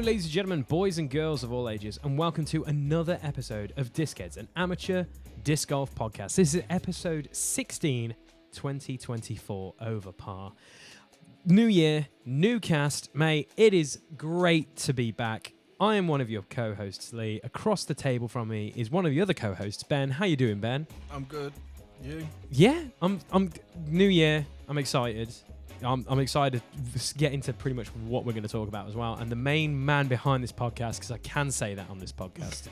ladies and gentlemen, boys and girls of all ages, and welcome to another episode of Discheads, an amateur disc golf podcast. This is episode 16, 2024, over par. New year, new cast, mate. It is great to be back. I am one of your co-hosts, Lee. Across the table from me is one of the other co-hosts, Ben. How you doing, Ben? I'm good. You? Yeah, I'm New year. I'm excited. I'm excited to get into pretty much what we're going to talk about as well. And the main man behind this podcast, because I can say that on this podcast,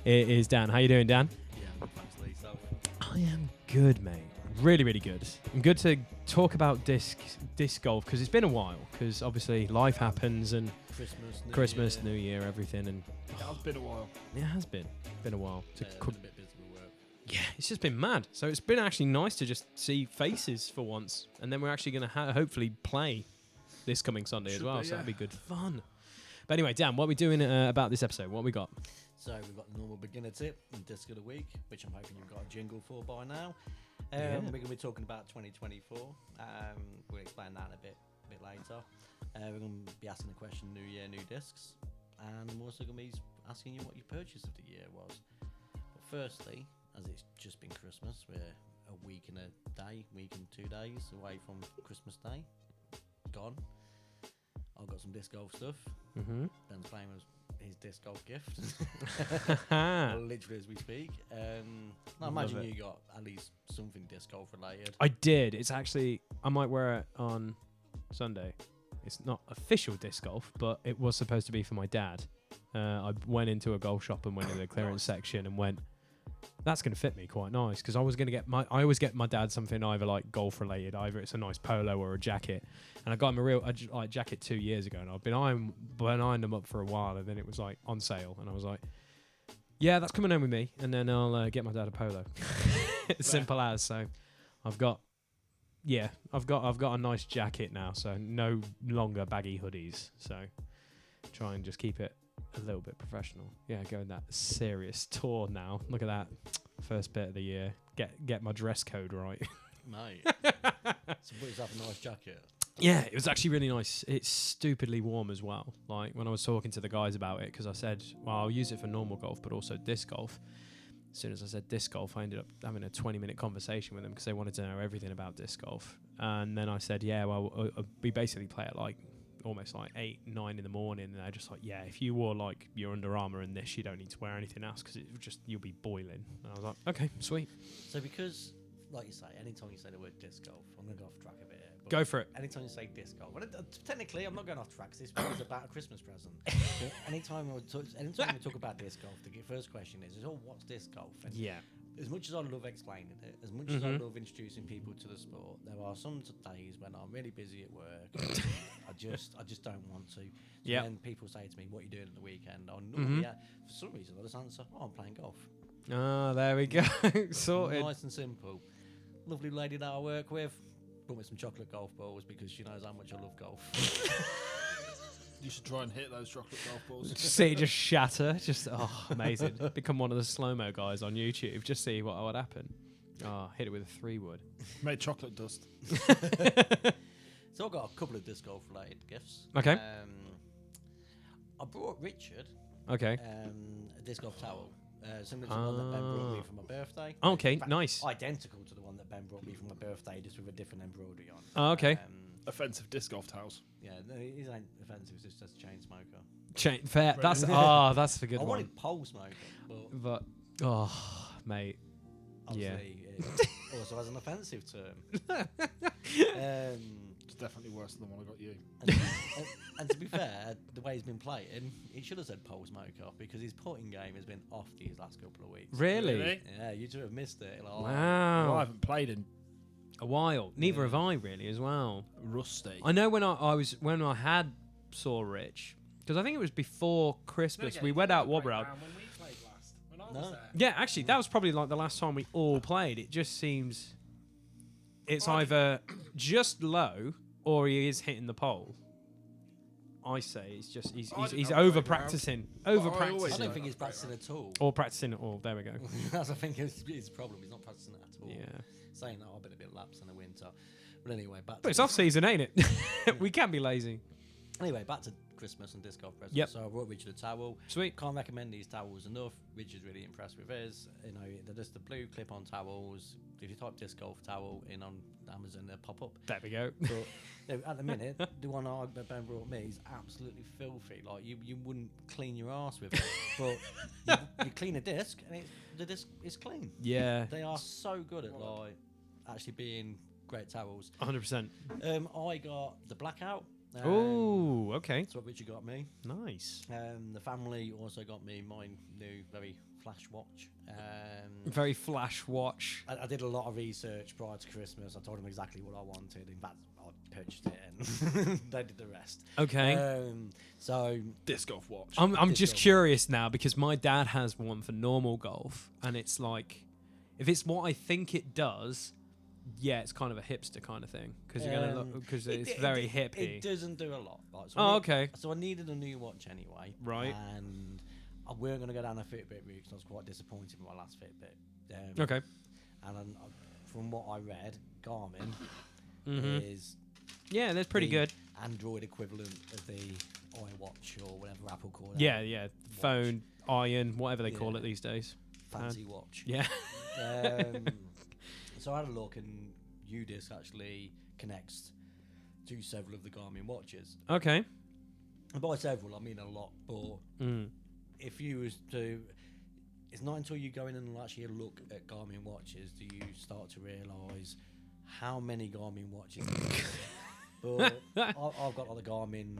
is Dan. How you doing, Dan? Yeah, thanks, Lee. So. I am good, mate. Really, really good. I'm good to talk about disc golf because it's been a while. Because obviously life happens and Christmas, New Year, everything. And it has been a while. It has been a while. Been a bit busy with work. Yeah, it's just been mad. So it's been actually nice to just see faces for once. And then we're actually going to hopefully play this coming Sunday as well. So that'll be good fun. But anyway, Dan, what are we doing about this episode? What we got? So we've got the normal beginner tip and disc of the week, which I'm hoping you've got a jingle for by now. We're going to be talking about 2024. We'll explain that in a bit later. We're going to be asking the question, new year, new discs. And I'm also going to be asking you what your purchase of the year was. But firstly, as it's just been Christmas, we're a week and 2 days away from Christmas Day. Gone. I've got some disc golf stuff. Mm-hmm. Ben's playing with his disc golf gift. Literally as we speak. I imagine you got at least something disc golf related. I did. It's actually, I might wear it on Sunday. It's not official disc golf, but it was supposed to be for my dad. I went into a golf shop and went in the clearance section and went, that's going to fit me quite nice, because I was going to I always get my dad something either like golf related, either it's a nice polo or a jacket, and I got him a jacket 2 years ago, and I've been eyeing them up for a while, and then it was like on sale, and I was like, yeah, that's coming home with me, and then I'll get my dad a polo. Simple as. So I've got a nice jacket now, so no longer baggy hoodies, so try and just keep it a little bit professional. Yeah, going that serious tour now. Look at that. First bit of the year. Get my dress code right. Mate. So what is that, a nice jacket? Yeah, it was actually really nice. It's stupidly warm as well. Like when I was talking to the guys about it, because I said, well, I'll use it for normal golf, but also disc golf. As soon as I said disc golf, I ended up having a 20-minute conversation with them because they wanted to know everything about disc golf. And then I said, yeah, well, we basically play at like almost like 8, 9 in the morning, and they're just like, yeah, if you wore like your Under Armour and this, you don't need to wear anything else because you'll be boiling. And I was like, okay, sweet. So because, like you say, anytime you say the word disc golf, I'm going to go off track a bit here. Go for it. Anytime you say disc golf, well, technically I'm not going off track because this is about a Christmas present. anytime we talk about disc golf, the first question is, oh, what's disc golf? And yeah. As much as I love explaining it, as much as I love introducing people to the sport, there are some days when I'm really busy at work. And I just don't want to. So when people say to me, "What are you doing at the weekend?" For some reason I just answer, "Oh, I'm playing golf." Oh, there we go. Sorted. Nice and simple. Lovely lady that I work with brought me some chocolate golf balls because she knows how much I love golf. You should try and hit those chocolate golf balls. See it just shatter. Just, amazing. Become one of the slow-mo guys on YouTube. Just see what would happen. Oh, hit it with a 3-wood. Made chocolate dust. So I've got a couple of disc golf related gifts. Okay. I brought Richard okay. a disc golf towel. Similar to the one that Ben brought me for my birthday. Okay, nice. Identical to the one that Ben brought me for my birthday, just with a different embroidery on. Oh, okay. Offensive disc golf towels. Yeah, no, it ain't offensive. It's just a chain smoker. Fair. That's that's the good one. I wanted pole smoker, but mate. Obviously, it also has an offensive term. It's definitely worse than the one I got you. And to be fair, the way he's been playing, he should have said pole smoker because his putting game has been off these last couple of weeks. Really? Yeah, you two have missed it. Like, wow. Well, I haven't played in a while. Neither have I really as well. Rusty. I know when I had saw Rich, because I think it was before Christmas. We went out Wobberald. When we played last, when I was there. Yeah, actually, that was probably like the last time we all played. It just seems it's either just low or he is hitting the pole. I say it's just he's over practicing. Over practicing. I don't think he's practicing at all. Or practicing at all. There we go. That's I think his problem. He's not practicing at all. Yeah. Saying that I've been a bit lax in the winter. But anyway, back to But it's off season, ain't it? We can't be lazy. Anyway, back to Christmas and disc golf presents. Yep. So I brought Richard a towel. Sweet. Can't recommend these towels enough. Richard's really impressed with his. You know, they're just the blue clip-on towels. If you type disc golf towel in on Amazon, they'll pop up. There we go. But at the minute, the one that Ben brought me is absolutely filthy. Like you wouldn't clean your arse with it, but you clean a disc and the disc is clean. Yeah. They are so good at like actually being great towels. 100%. I got the blackout. Oh, okay. That's what Richard got me. Nice. The family also got me my new very flash watch. Very flash watch. I did a lot of research prior to Christmas. I told them exactly what I wanted. In fact, I purchased it and they did the rest. Okay. So Disc golf watch. I'm disc just golf. curious now because my dad has one for normal golf, and it's like, if it's what I think it does, yeah, it's kind of a hipster kind of thing because you're gonna look because it's very hippie. It doesn't do a lot. Right? So Okay. So I needed a new watch anyway. Right. And we weren't going to go down a Fitbit route because I was quite disappointed with my last Fitbit. Okay. And from what I read, Garmin Mhm. is Yeah, that's pretty the good. Android equivalent of the iWatch or whatever Apple call it. Yeah, yeah. Phone, iron, whatever they call Yeah. it these days. Fancy watch. Yeah. So I had a look, and UDisc actually connects to several of the Garmin watches. Okay. And by several, I mean a lot. But if you was to, it's not until you go in and actually look at Garmin watches do you start to realise how many Garmin watches there are. But I've got like the Garmin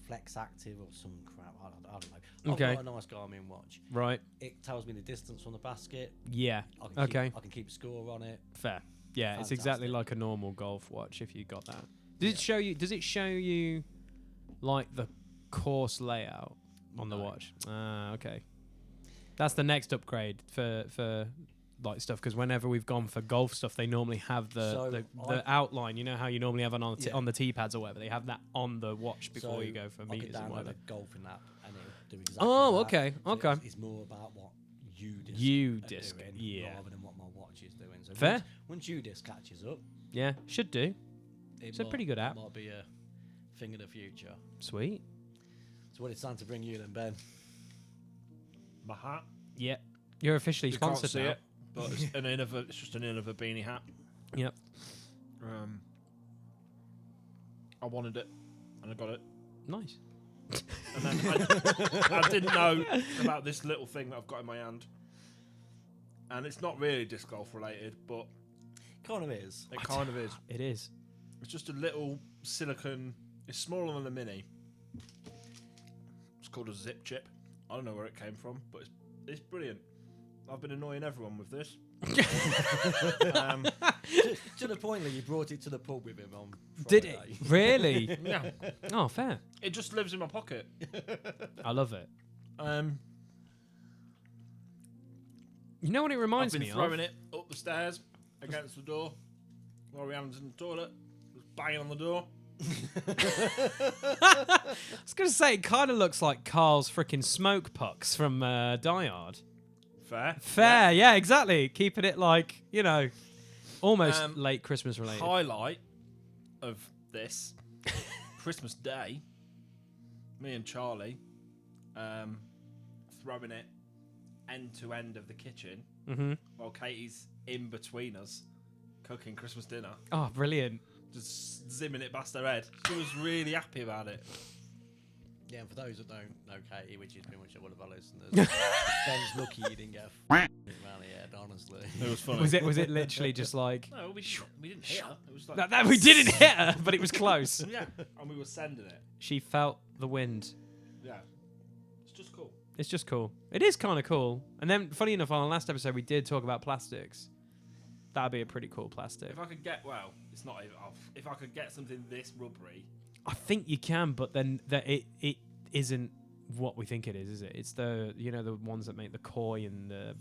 Flex Active or some crap. I don't know. Okay. I've got a nice Garmin watch. Right. It tells me the distance from the basket. Yeah. I Okay. I can keep score on it. Fair. Yeah, it's exactly Fantastic. like a normal golf watch if you got that. Does it show you like the course layout on the No. watch? Ah, okay. That's the next upgrade for like stuff because whenever we've gone for golf stuff, they normally have the outline. You know how you normally have on the tee pads or whatever. They have that on the watch before you go for I meters can and download whatever. a golfing app and it'll do exactly Oh, that. okay, So okay. It's more about what UDisc UDisc, are doing yeah. rather than what my watch is doing. So Fair. Once UDisc catches up, Yeah, should do. it's a pretty good app. Might be a thing of the future. Sweet. So what it's time to bring you then, Ben? My hat. Yeah. You're officially You can't sponsored see now. it, but it's it's just an Innova beanie hat. Yep. I wanted it, and I got it. Nice. And then I didn't know about this little thing that I've got in my hand. And it's not really disc golf related, but Kind of is. it kind of is. It is. It's just a little silicone. It's smaller than a mini. It's called a zip chip. I don't know where it came from, but it's brilliant. I've been annoying everyone with this. To the point that you brought it to the pub with him on Did Friday. it? Really? Yeah, Oh, fair. it just lives in my pocket. I love it. You know what it I've reminds been me throwing of? it up the stairs against the door while Rihanna's in the toilet. Just banging on the door. I was going to say, it kind of looks like Carl's freaking smoke pucks from Die Hard. Fair. Fair, yeah, exactly. Keeping it like, almost late Christmas related. Highlight of this Christmas Day, me and Charlie throwing it end to end of the kitchen while Katie's in between us cooking Christmas dinner, Oh, brilliant. just zimming it past her head. She was really happy about it. Yeah, and for those that don't know Katie, which is pretty much all of our listeners, Ben's lucky you didn't get a around the head, honestly. It was funny. Was it literally just like... No, we didn't hit her. It was like That we didn't hit her, but it was close. yeah, and we were sending it. She felt the wind. Yeah, it's just cool. It's just cool. It is kind of cool. And then, funny enough, on our last episode, we did talk about plastics. That'd be a pretty cool plastic. If I could get it's not even off. If I could get something this rubbery. I think you can, but then it isn't what we think it is it? It's the the ones that make the koi and the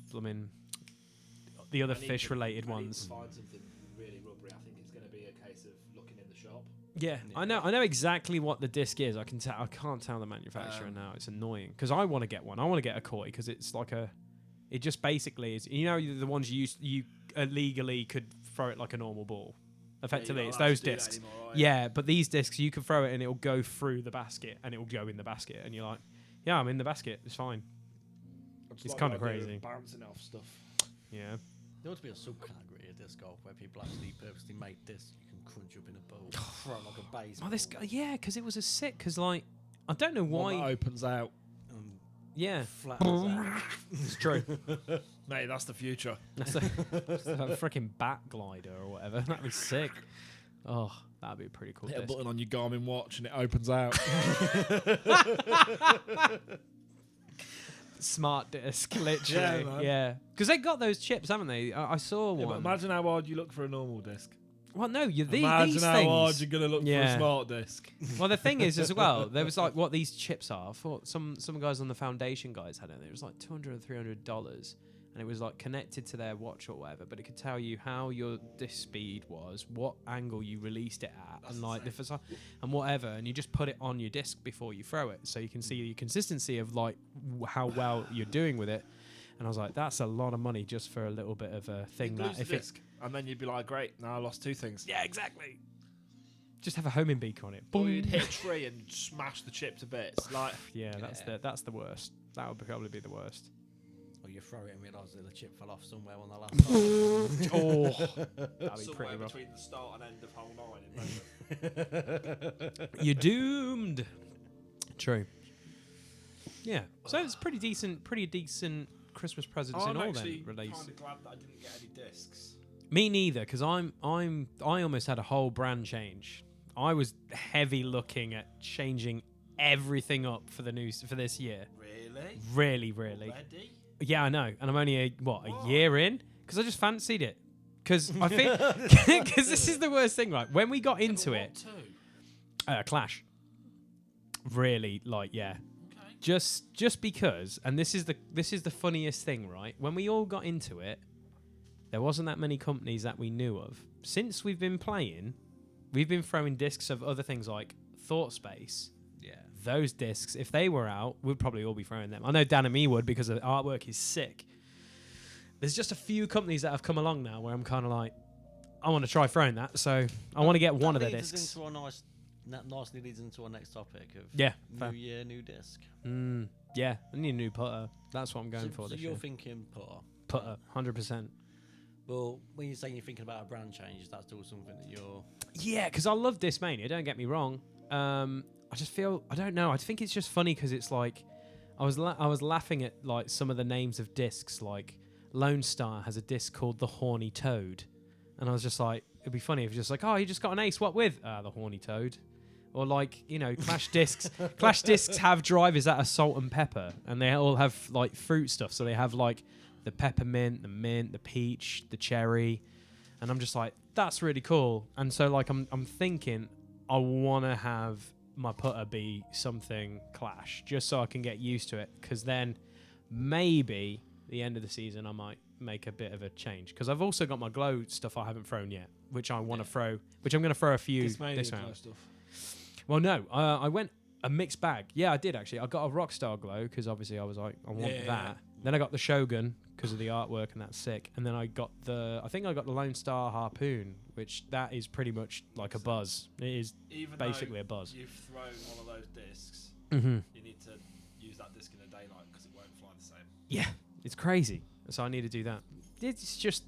the other fish related ones. To find something really rubbery. I think it's going to be a case of looking in the shop. Yeah, I know exactly what the disc is. I can't tell the manufacturer now. It's annoying because I want to get one. I want to get a koi because it's like it just basically is. The ones you illegally could throw it like a normal ball. Effectively, you're it's not allowed those to do that discs. anymore, are you? Yeah, but these discs, you can throw it and it'll go through the basket and it'll go in the basket, and you're like, yeah, I'm in the basket. It's fine. I just It's like kinda the idea of crazy. bouncing off stuff. Yeah. There ought to be a subcategory of disc golf where people actually purposely make discs you can crunch up in a bowl, throw it like a baseball. Oh, this guy, yeah, because it was a sick. Because like, I don't know One that why. opens out. And Yeah, flattens out. it's true. Mate, that's the future. That's a freaking bat glider or whatever. That'd be sick. Oh, that'd be a pretty cool. Hit a disc. button on your Garmin watch and it opens out. Smart disc, literally. man. Yeah, because they got those chips, haven't they? I saw Yeah, but one. imagine how hard you look for a normal disc. Well, no, Imagine these how things. hard you're gonna look for Yeah. a smart disc. Well, the thing is, as well, there was like what these chips are. I thought some guys on the foundation guys had it. It was like $200 or $300, and it was like connected to their watch or whatever. But it could tell you how your disc speed was, what angle you released it at, That's and like and whatever. And you just put it on your disc before you throw it, so you can see your consistency of like how well you're doing with it. And I was like, that's a lot of money just for a little bit of a thing. You'd That lose if the it's disc, and then you'd be like, great, now I lost two things. yeah, exactly. Just have a homing beak on it. Or you'd Boom. hit a tree and smash the chip to bits. Like, Yeah, that's Yeah. that's the worst. That would probably be the worst. Or you throw it and realise that the chip fell off somewhere on the last time. Oh, that'd be somewhere pretty rough. between the start and end of hole 9 in Melbourne. You're doomed. True. Yeah. So it's pretty decent Christmas presents in I'm all actually then kind release. of glad that I didn't get any discs. Me neither, because I almost had a whole brand change. I was heavy looking at changing everything up for this year. Really? Really. Already? Yeah, I know, and I'm only a year in because I just fancied it. Because I think because this is the worst thing, right? When we got into But it, what too? Clash. Really, like, yeah. Okay. Just because, and this is the funniest thing, right? When we all got into it, there wasn't that many companies that we knew of. Since we've been playing, we've been throwing discs of other things like Thought Space. Yeah. Those discs, if they were out, we'd probably all be throwing them. I know Dan and me would because the artwork is sick. There's just a few companies that have come along now where I'm kind of like, I want to try throwing that, so I want to get one of their leads us discs. into our nicely leads into our next topic of Yeah, new fair. year, new disc. Yeah, I need a new putter. That's what I'm going for So this you're year. thinking putter. Putter, 100%. Well, when you're saying you're thinking about a brand change, is that still something that you're... Yeah, because I love Discmania, don't get me wrong. I just feel, I don't know, I think it's just funny because it's like, I was laughing at like some of the names of discs, like Lone Star has a disc called The Horny Toad. And I was just like, it'd be funny if you're just like, oh, you just got an ace, what with? The Horny Toad. Or like, you know, Clash discs have drivers that are salt and pepper, and they all have like fruit stuff. So they have like the peppermint, the mint, the peach, the cherry. And I'm just like, that's really cool. And so like I'm thinking I want to have my putter be something Clash just so I can get used to it, because then maybe the end of the season I might make a bit of a change, because I've also got my glow stuff I haven't thrown yet, which I want to throw, which I'm going to throw a few this round. Stuff. Well, no, I went a mixed bag. Yeah, I did actually. I got a Rockstar glow because obviously I was like, I want Yeah. that. Then I got the Shogun because of the artwork, and that's sick. And then I think I got the Lone Star Harpoon, which that is pretty much like a buzz. It is Even basically though a buzz. you've thrown one of those discs, Mm-hmm. you need to use that disc in the daylight because it won't fly the same. Yeah, it's crazy. So I need to do that. It's just.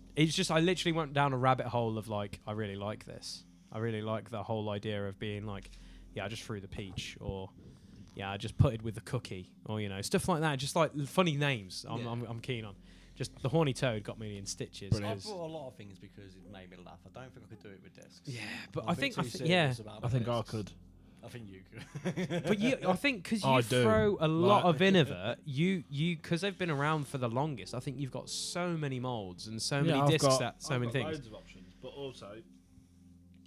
I literally went down a rabbit hole of like, I really like this. I really like the whole idea of being like, yeah, I just threw the peach, or yeah, I just putted with the cookie, or you know, stuff like that. Just like funny names. I'm keen on. Just the Horny Toad got me in stitches. I 'cause- brought a lot of things because it made me laugh. I don't think I could do it with discs. Yeah, but I'm a I bit think too yeah. serious about I think I discs. could. I think you could. But I think because I you do. throw a lot Like- of Innova, you because they've been around for the longest. I think you've got so many molds and so many discs I've that so many got things. loads of options, but also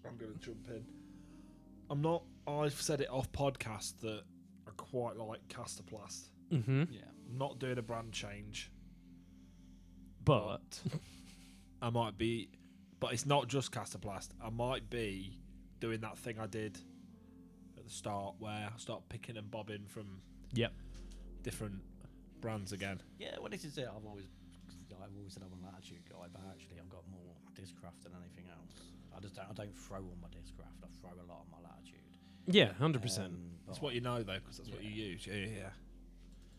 I'm going to jump in. I've said it off podcast that I quite like Casterplast. Mm-hmm. Yeah. I'm not doing a brand change, But I might be. But it's not just Casterplast. I might be doing that thing I did at the start where I start picking and bobbing from yep. different brands again. Yeah, well, this is it. I've always said I'm an attitude guy, but actually I've got more Discraft than anything else. I don't throw on my Discraft. I throw a lot on my Latitude. Yeah, 100%. That's what you know though, because that's what you use.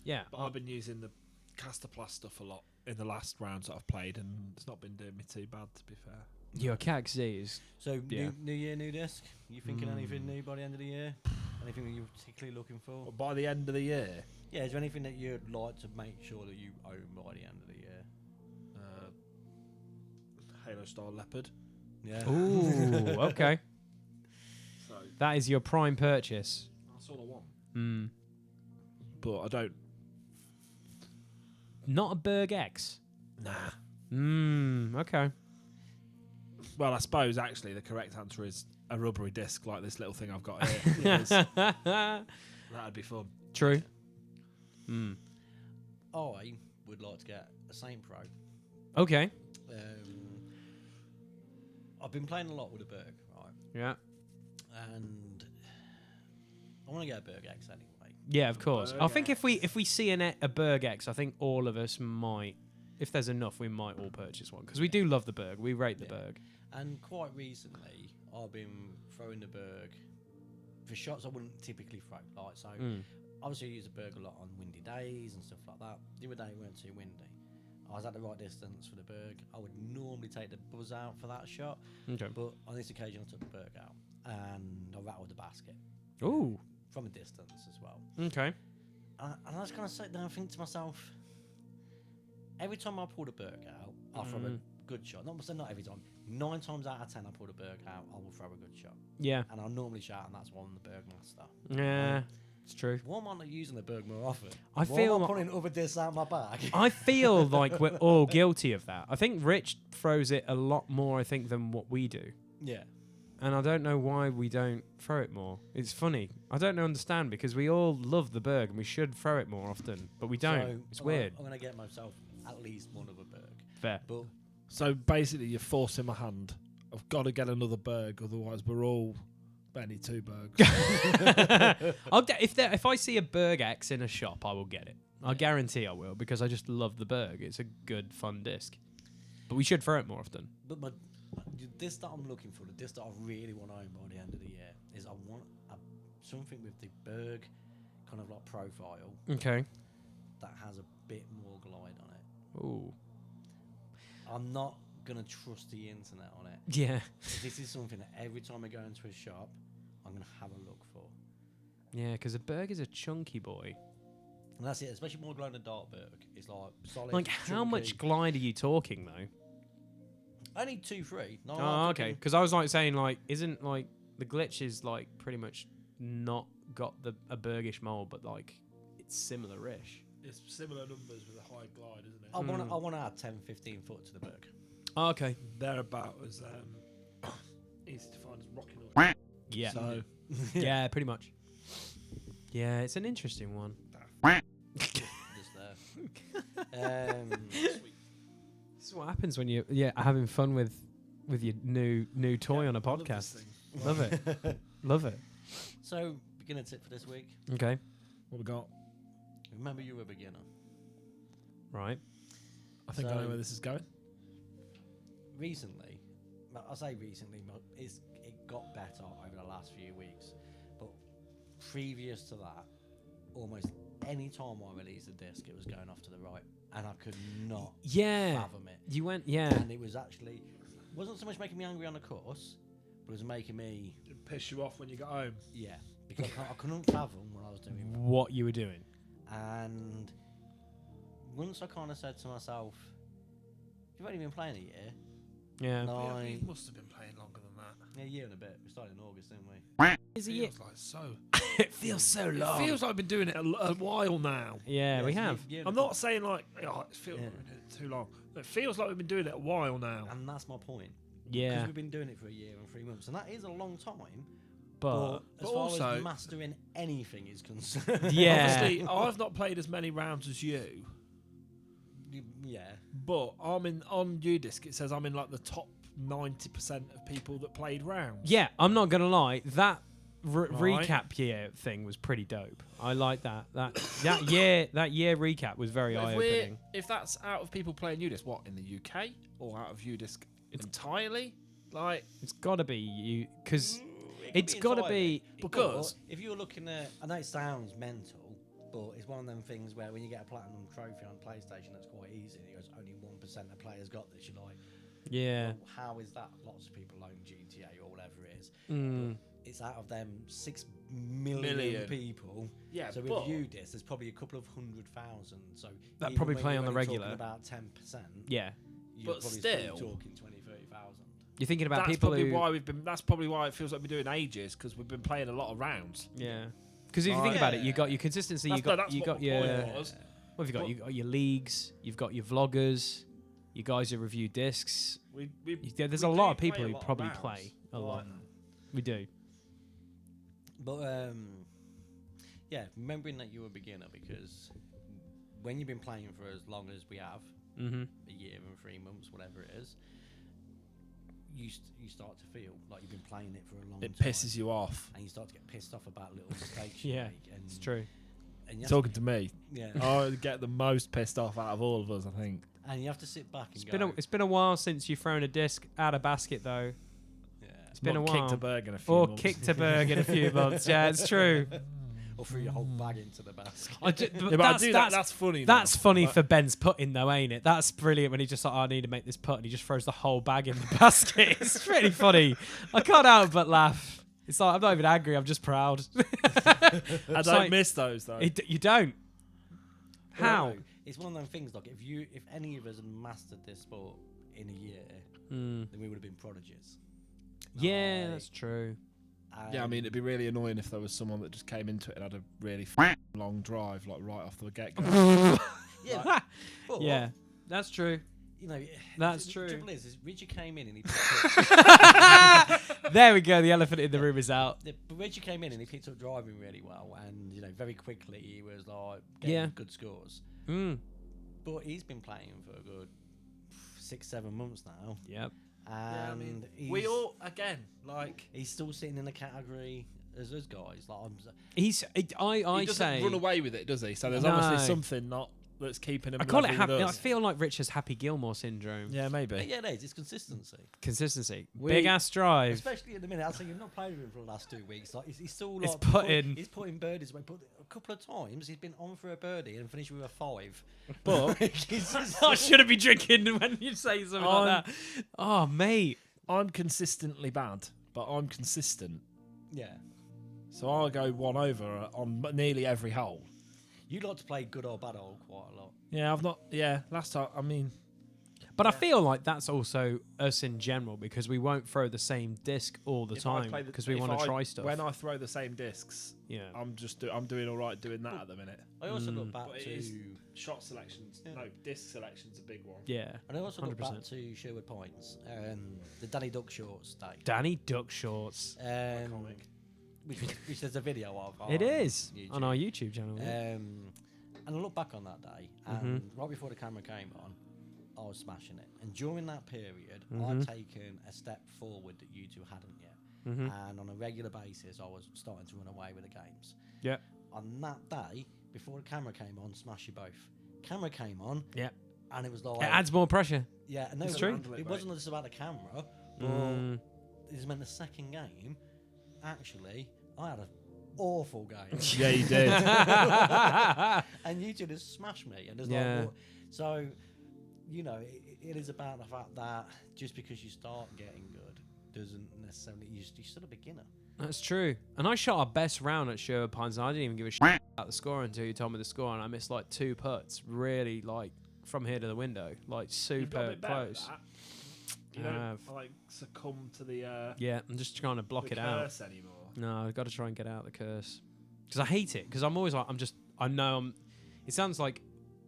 Yeah. But I've been using the Casterplast stuff a lot in the last rounds that I've played, and it's not been doing me too bad, to be fair. Your CAC Z is... So, Yeah. new year, new disc? You thinking anything new by the end of the year? Anything that you're particularly looking for? Well, by the end of the year, Yeah, is there anything that you'd like to make sure that you own by the end of the year? Halo Star Leopard. Yeah. Ooh, okay. So That is your prime purchase. that's all I want. Mm. But I don't. Not a Berg X. Nah. Okay. Well, I suppose actually the correct answer is a rubbery disc like this little thing I've got here. Because that'd be fun. True. Mm. I would like to get a Saint Pro. Okay. I've been playing a lot with a Berg, right? Yeah. And I want to get a Berg X anyway. Yeah, of course. I think Berg if we see a Berg X, I think all of us might, if there's enough, we might all purchase one because we do love the Berg. We rate the Berg. And quite recently, I've been throwing the Berg for shots I wouldn't typically throw. Like, so obviously I use the Berg a lot on windy days and stuff like that. The other day weren't too windy. I was at the right distance for the Berg. I would normally take the buzz out for that shot, Okay. but on this occasion I took the Berg out and I rattled the basket. Ooh. From a distance as well. Okay. And I just kind of sit down and think to myself, every time I pull the Berg out, I'll throw a good shot. Not every time. 9 times out of 10 I pull the Berg out, I will throw a good shot. Yeah. And I'll normally shout, and that's one the Berg master. Yeah. It's true. Why am I not using the Berg more often? I Why feel am I putting other discs out my bag? I feel like we're all guilty of that. I think Rich throws it a lot more, I think, than what we do. Yeah. And I don't know why we don't throw it more. It's funny. I don't understand because we all love the Berg and we should throw it more often, but we don't. So It's weird. I'm going to get myself at least one other Berg. Fair. But So basically, you're forcing my hand. I've got to get another Berg, otherwise we're all Benny 2 Bergs. If I see a Berg X in a shop, I will get it. I guarantee I will because I just love the Berg. It's a good, fun disc. But we should throw it more often. But the disc that I'm looking for, the disc that I really want to own by the end of the year, is I want something with the Berg kind of like profile Okay. that has a bit more glide on it. Ooh. I'm not going to trust the internet on it. Yeah. This is something that every time I go into a shop, I'm going to have a look for. Yeah, because a Berg is a chunky boy. And that's it, especially more glow in the dark Berg. It's like solid. Like, how chunky. much glide are you talking, though? Only 2-3. No, Oh, okay. Because I was like saying, like, isn't like the glitch is like pretty much not got a Bergish mold, but like it's similar-ish. It's similar numbers with a high glide, isn't it? I want to add 10-15 foot to the Berg. Oh, okay. They're about as easy to find as rocking horse. Yeah. So Yeah, pretty much. Yeah, it's an interesting one. Just there. This is what happens when you're having fun with your new toy on a podcast. Love it. Love it. So, beginner tip for this week. Okay. What we got? Remember, you're a beginner. Right. I think I know where this is going. Recently, I say recently, but it got better over the last few weeks. But previous to that, almost any time I released a disc, it was going off to the right, and I could not fathom it. You went, yeah. And it was actually wasn't so much making me angry on the course, but it was making me Piss you off when you got home. yeah, because I couldn't fathom what I was doing. What you were doing. And once I kind of said to myself, "You've only been playing a year." Yeah. No, We must have been playing longer than that. yeah, a year and a bit. We started in August, didn't we? Is It it? feels like so. It feels so long. It feels like I've been doing it a while now. Yeah, we it's a have. year and I'm a not saying like it feels like we've been doing it too long. It feels like we've been doing it a while now. bit. And that's my point. Yeah. Because we've been doing it for a year and 3 months, and that is a long time. But As but far also- as mastering anything is concerned, yeah. Obviously, I've not played as many rounds as you, yeah. but I'm in on Udisc. It says I'm in like the top 90% of people that played rounds. Yeah, I'm not gonna lie. That Right. recap year thing was pretty dope. I like that. That year recap was very eye opening. If that's out of people playing Udisc, what in the UK or out of Udisc entirely. Like, It's got to be you, because It could it's be got to entirely. be. because But if you're looking at, I know it sounds mental, but it's one of them things where when you get a platinum trophy on PlayStation, that's quite easy. Because only 1% of players got this. You're like, Yeah. well, how is that? Lots of people own GTA or whatever it is. Mm. It's out of them 6 million Million. people. yeah, So but reviewed this. There's probably a couple of 100,000. So That even probably when play you're on the only talking regular. About 10%. Yeah. You're But probably still- talking 20,000-30,000. You're thinking about that's people probably who. why we've been. That's probably why it feels like we're doing ages because we've been playing a lot of rounds. Yeah. Because if you think about it, you got your consistency. You got That's you what got my your. point was. What have you got? But- You got your leagues. You've got your vloggers. You guys who review discs. There's we a lot do of people play a who lot of probably rounds. play a lot. Like, We do. But yeah, remembering that you're a beginner, because when you've been playing for as long as we have, Mm-hmm. a year and 3 months, whatever it is, you start to feel like you've been playing it for a long it time. pisses you off. And you start to get pissed off about little mistakes you Yeah, make. And it's true. And you have Talking to me, yeah. I get the most pissed off out of all of us. I think. And you have to sit back and It's go. it's been a while since you've thrown a disc out of basket though. Yeah. It's been a Not while. kicked a burger in a few Or months. kicked a burger in a few months. Yeah, it's true. Or threw your whole bag into the basket. But Yeah, but I do that. That's funny. now. That's funny But- for Ben's putting though, ain't it? That's brilliant when he's just like, I need to make this putt, and he just throws the whole bag in the basket. It's really funny. I can't help but laugh. It's like I'm not even angry. I'm just proud. I It's don't like- miss those though. You don't. Well, How? no, it's one of them things. Like if any of us had mastered this sport in a year, Mm. then we would have been prodigies. Yeah, Like, that's true. Yeah, I mean, it'd be really annoying if there was someone that just came into it and had a really long drive, like right off the get go. yeah, but, Yeah, that's true. you know, That's the true. trouble is Richie came in and he There we go. The elephant in the room is out. but Reggie came in and he picked up driving really well, and you know, very quickly he was like getting Yeah. good scores. Mm. But he's been playing for a good 6-7 months now, Yep. Yeah, I and mean, he's, we all again like he's still sitting in the category as us guys. Like He's. he I doesn't say. run away with it, does he? So there's No. obviously something not that's keeping him. I call it. level with I us. feel like Rich has Happy Gilmore syndrome. Yeah, maybe. yeah, it is. It's consistency. Consistency. We- Big ass drive. Especially in the minute, I say you've not played with him for the last 2 weeks. Like he's still like It's putting- he's putting birdies away. But a couple of times he's been on for a birdie and finished with a 5. But He's just I shouldn't be drinking when you say something like that. Oh, mate. I'm consistently bad, but I'm consistent. yeah. So I'll go one over on nearly every hole. You like to play good or bad hole quite a lot. Yeah, I've not. Yeah, last time. I mean, But I feel like that's also us in general because we won't throw the same disc all the if I time play because we want to try stuff. When I throw the same discs, Yeah. I'm doing all right doing that at the minute. I also Mm. look back But it to is shot selections. Yeah. No, disc selection's a big one. Yeah. and I also look back 100%. to Sherwood Points, the Danny Duck Shorts day, Danny Duck Shorts. Iconic. which there's a video of. It is YouTube. on our YouTube channel. Yeah. And I look back on that day, and right before the camera came on, I was smashing it. And during that period, I'd taken a step forward that you two hadn't yet. And on a regular basis, I was starting to run away with the games. Yeah. On that day, before the camera came on, smash you both. Camera came on, Yeah. and it was like, It adds more pressure. yeah, and no, It's it true. wasn't- It wasn't just about the camera, but Mm. it just meant the second game. Actually, I had an awful game. Yeah, you did. And you two just smashed me. And there's Yeah. like, what- so, you know, it is about the fact that just because you start getting good doesn't necessarily, you're still a beginner. That's true. And I shot our best round at Sherwood Pines and I didn't even give a shit about the score until you told me the score and I missed like 2 putts. Really, like, from here to the window. Like, You've got a super bit better at close. that. You I don't have. like succumb to the Yeah, I'm just trying to block the it out. curse anymore. No, I've got to try and get out the curse. Because I hate it. Because I'm always like, it sounds like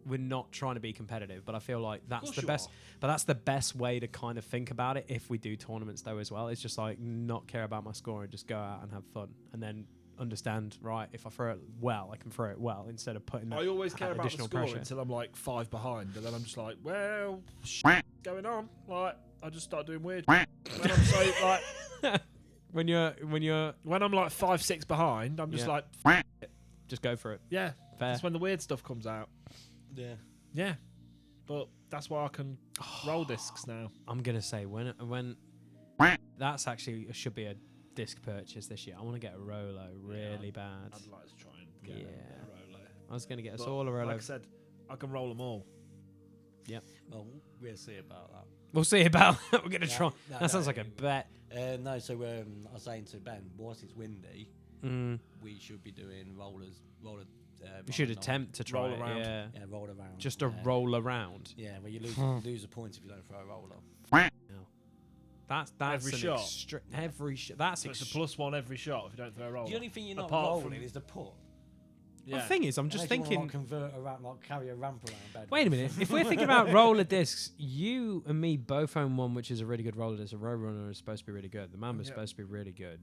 we're not trying to be competitive, but I feel like that's course the you best. are. But that's the best way to kind of think about it if we do tournaments though as well. It's just like not care about my score and just go out and have fun. And then understand, right, if I throw it well, I can throw it well instead of putting I always care about the additional score pressure. until I'm like 5 behind, and then I'm just like, well, going on. Like, I just start doing weird. When I'm so like, when you're when I'm like 5-6 behind, I'm just Yeah. like, just go for it. yeah. Fair. That's when the weird stuff comes out. Yeah. Yeah, but That's why I can roll discs now. I'm gonna say when that's actually should be a disc purchase this year. I want to get a Rolo really bad. I'd like to try and get a Rolo. I was gonna get us But all a Rolo. Like I said, I can roll them all. Well, we'll see about that. We'll see about that. We're gonna try. No, That sounds like a bet. No, so I was saying to Ben, whilst it's windy, we should be doing roller. We should attempt to try roll it, around. Yeah. Yeah, roll around. Just a roll around. Yeah, well, you lose a point if you don't throw a roller. That's Every an shot? every shot. That's So it's a +1 every shot if you don't throw a roller. The only thing you're not Apart rolling from- is the putt. The thing is, I'm just Unless you wanna, thinking. convert around, carry a ramp around bed. Wait a minute. If we're thinking about roller discs, you and me both own one, which is a really good roller disc. A Roadrunner is supposed to be really good. The Mamba's supposed to be really good.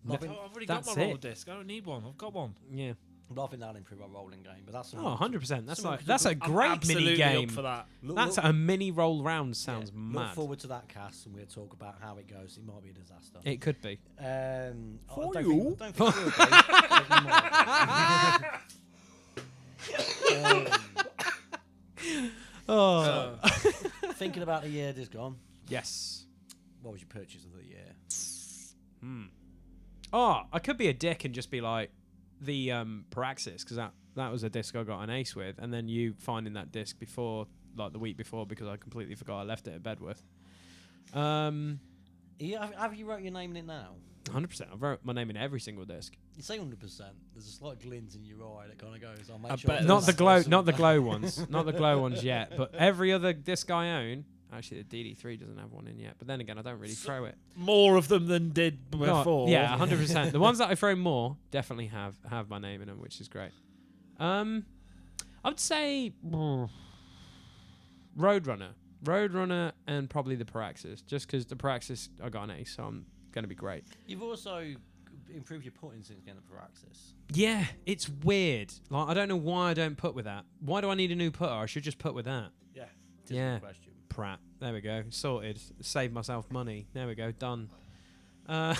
I've already got That's my roller it. disc. I don't need one. I've got one. Yeah. But I think that'll improve our rolling game. But that's 100%. That's something like to that's a look- I'm great absolutely mini game. up for that. That's a mini roll round. Sounds Look mad. forward to that cast, and we'll talk about how it goes. It might be a disaster. It could be. I For don't you? Think, I don't think it will be, but it might be. Oh. Thinking about the year just gone, Yes. what was your purchase of the year? Oh, I could be a dick and just be like the Paraxis, because that was a disc I got an ace with, and then you finding that disc before, like the week before, because I completely forgot I left it at Bedworth. Have you wrote your name in it now? 100%. I wrote my name in every single disc. You say 100%. There's a slight glint in your eye that kind of goes. I'll make I sure. bet it's Not the that glow, person. not the glow ones, not the glow ones yet. But every other disc I own, actually the DD3 doesn't have one in yet. But then again, I don't really throw it. More of them than did before. Yeah, 100%. The ones that I throw more definitely have my name in them, which is great. I would say Roadrunner, and probably the Paraxis, just because the Paraxis I got an ace, so I'm gonna be great. You've also improved your putting since getting a Paraxis. Yeah, it's weird. Like I don't know why I don't put with that. Why do I need a new putter? I should just put with that. Yeah. Yeah. Question. Prat. There we go. Sorted. Save myself money. There we go. Done. I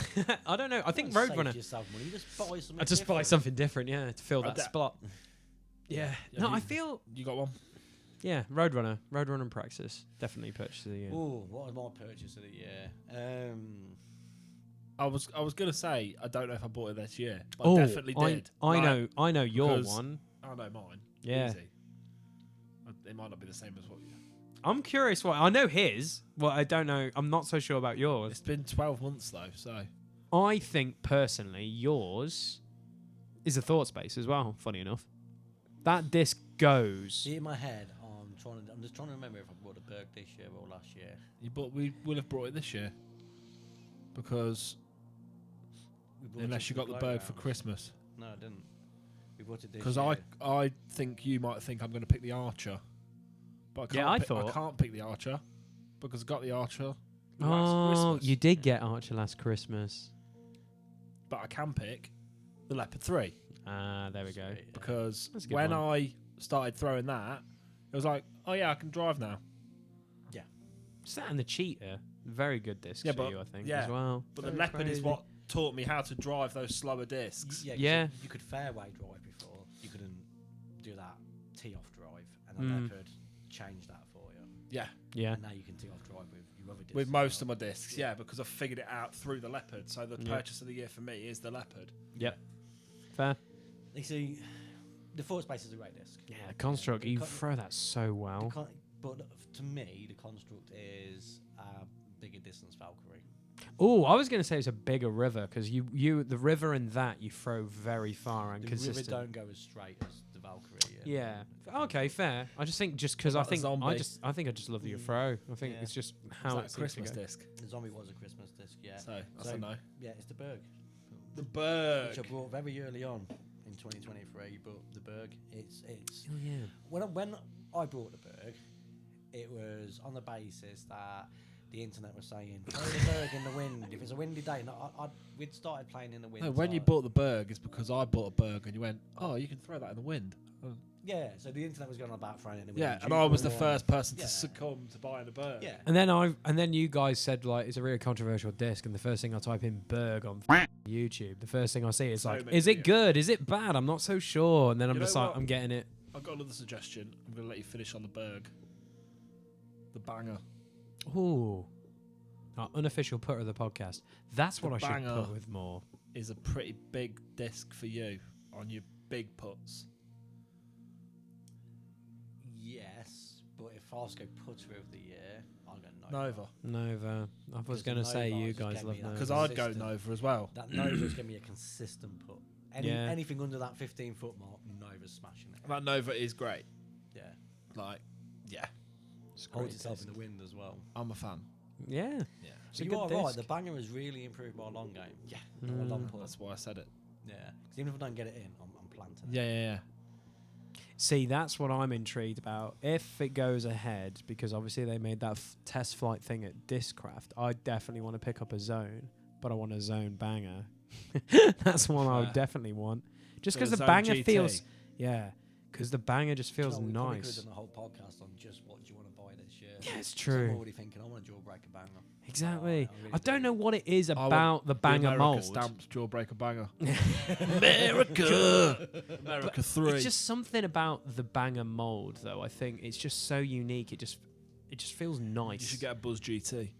don't know. I think Don't save Roadrunner. yourself money. You just buy something. I just buy different. something different, yeah, to fill that that- spot. Yeah. Have No, you- I feel. You got one? Yeah, Roadrunner and Praxis definitely purchase of the year. Oh, what was my purchase of the year? I was gonna say I don't know if I bought it this year. But Oh, I definitely did. I know your because- one. I know mine. Yeah. Easy. It might not be the same as what you. I'm curious what I know his. Well, I don't know. I'm not so sure about yours. It's been 12 months though, so I think personally yours is a thought space as well. Funny enough, that disc goes. See, in my head, I'm just trying to remember if I bought a Berg this year or last year. we will have brought it this year because We bought unless it you for got the Berg for Playground. Christmas. No, I didn't. We bought it this Because year. I think you might think I'm going to pick the Archer, but I can't Yeah, I pick, thought- I can't pick the Archer because I got the Archer last Oh, Christmas. you did get Archer last Christmas. But I can pick the Leopard 3 Ah, there we go. Sweet, yeah. because That's a good when one. I started throwing that, it was like, oh yeah, I can drive now. That and the Cheetah, very good discs Yeah, for but- you, I think, yeah, as well. But Very the Leopard is crazy. what taught me how to drive those slower discs. Yeah, Yeah. You could fairway drive before. You couldn't do that tee off drive, and the Mm. Leopard changed that for you. Yeah, Yeah, And now you can tee off drive with your other discs. with as most well. of my discs, yeah, because I figured it out through the Leopard. So the Yeah. purchase of the year for me is the Leopard. yep, fair. You see, the Thought Space is a great disc. Yeah, the construct, The you con- throw that so well. But to me, the construct is a bigger distance Valkyrie. Oh, I was going to say it's a bigger river because you the river and that you throw very far and The river consistent. don't go as straight as the Valkyrie. Yeah. Okay, fair. I just think just because What I about the think zombie? I think I just love your throw. I think Yeah. it's just Is how that it's a Christmas disc? The Zombie was a Christmas disc, yeah. So that's So- a no. Yeah, it's the Berg. The Which Berg. I brought very early on in 2023, but the Berg, it's Oh yeah. when I brought the Berg, it was on the basis that the internet was saying throw the Berg in the wind if it's a windy day. And we'd started playing in the wind. No, when you bought the Berg, it's because I bought a Berg and you went, oh, you can throw that in the wind. yeah, so the internet was going on about throwing it in the wind. Yeah, and You I was the bought- first person Yeah. to succumb to buying a Berg. Yeah, And then you guys said like it's a really controversial disc, and the first thing I type in Berg on YouTube, the first thing I see is So like, many is it videos. good? Is it bad? I'm not so sure. And then I'm You just know like, what? I'm getting it. I've got another suggestion. I'm going to let you finish on the Berg. The banger. Ooh. Our unofficial putter of the podcast. That's what I should banger. put with more. Is a pretty big disc for you on your big puts. Yes, but if I was going to putter of the year, I'm going Nova. Nova. I was Because going to say Nova you just guys gave love me that Nova. Because I'd go Consistent. Nova as well. That Nova's going to be a consistent put. Yeah. Anything under that 15-foot mark, Nova's smashing it. That Nova is great. Yeah. Like, yeah. Holds itself in the wind as well. I'm a fan. Yeah. Yeah. It's a You good are right, disc. the banger has really improved my long game. Yeah. My long putt. That's why I said it. Yeah. 'Cause even if I don't get it in, I'm planting it. Yeah. See, that's what I'm intrigued about. If it goes ahead, because obviously they made that test flight thing at Discraft, I definitely want to pick up a zone, but I want a zone banger. That's one I would Fair. definitely want. Just So because the Zone banger GT. feels, yeah, because the banger just Do you feels know, we probably could have nice. done a whole podcast on just what do you want to buy this year. Yeah, it's 'Cause true. I'm already thinking I want a jawbreaker banger. Exactly. I really I don't do. know what it is want about the banger America mold. stamped jawbreaker banger. America. America 3. It's just something about the banger mold, though. I think it's just so unique. It just feels nice. You should get a Buzz GT.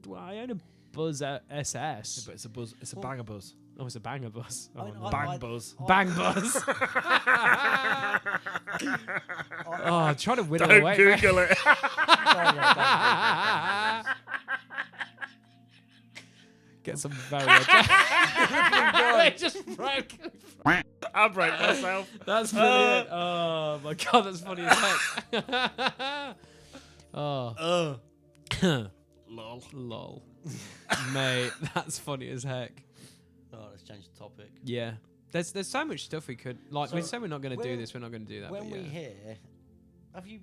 Well, I own a Buzz SS. But it's a Buzz. It's a Well, banger Buzz. Oh, it's a banger buzz. I Oh, mean, no. Bang Buzz. Bang buzz. Oh, trying to whittle Don't away. Google it. Get some very. It just broke. I'll break myself. That's brilliant. Oh my god, that's funny as heck. Oh. Lol. Lol. Mate, that's funny as heck. Oh, let's change the topic. Yeah. There's so much stuff we could like. So we say we're not going to do when- this. We're not going to do that. When but we yeah. hear, have you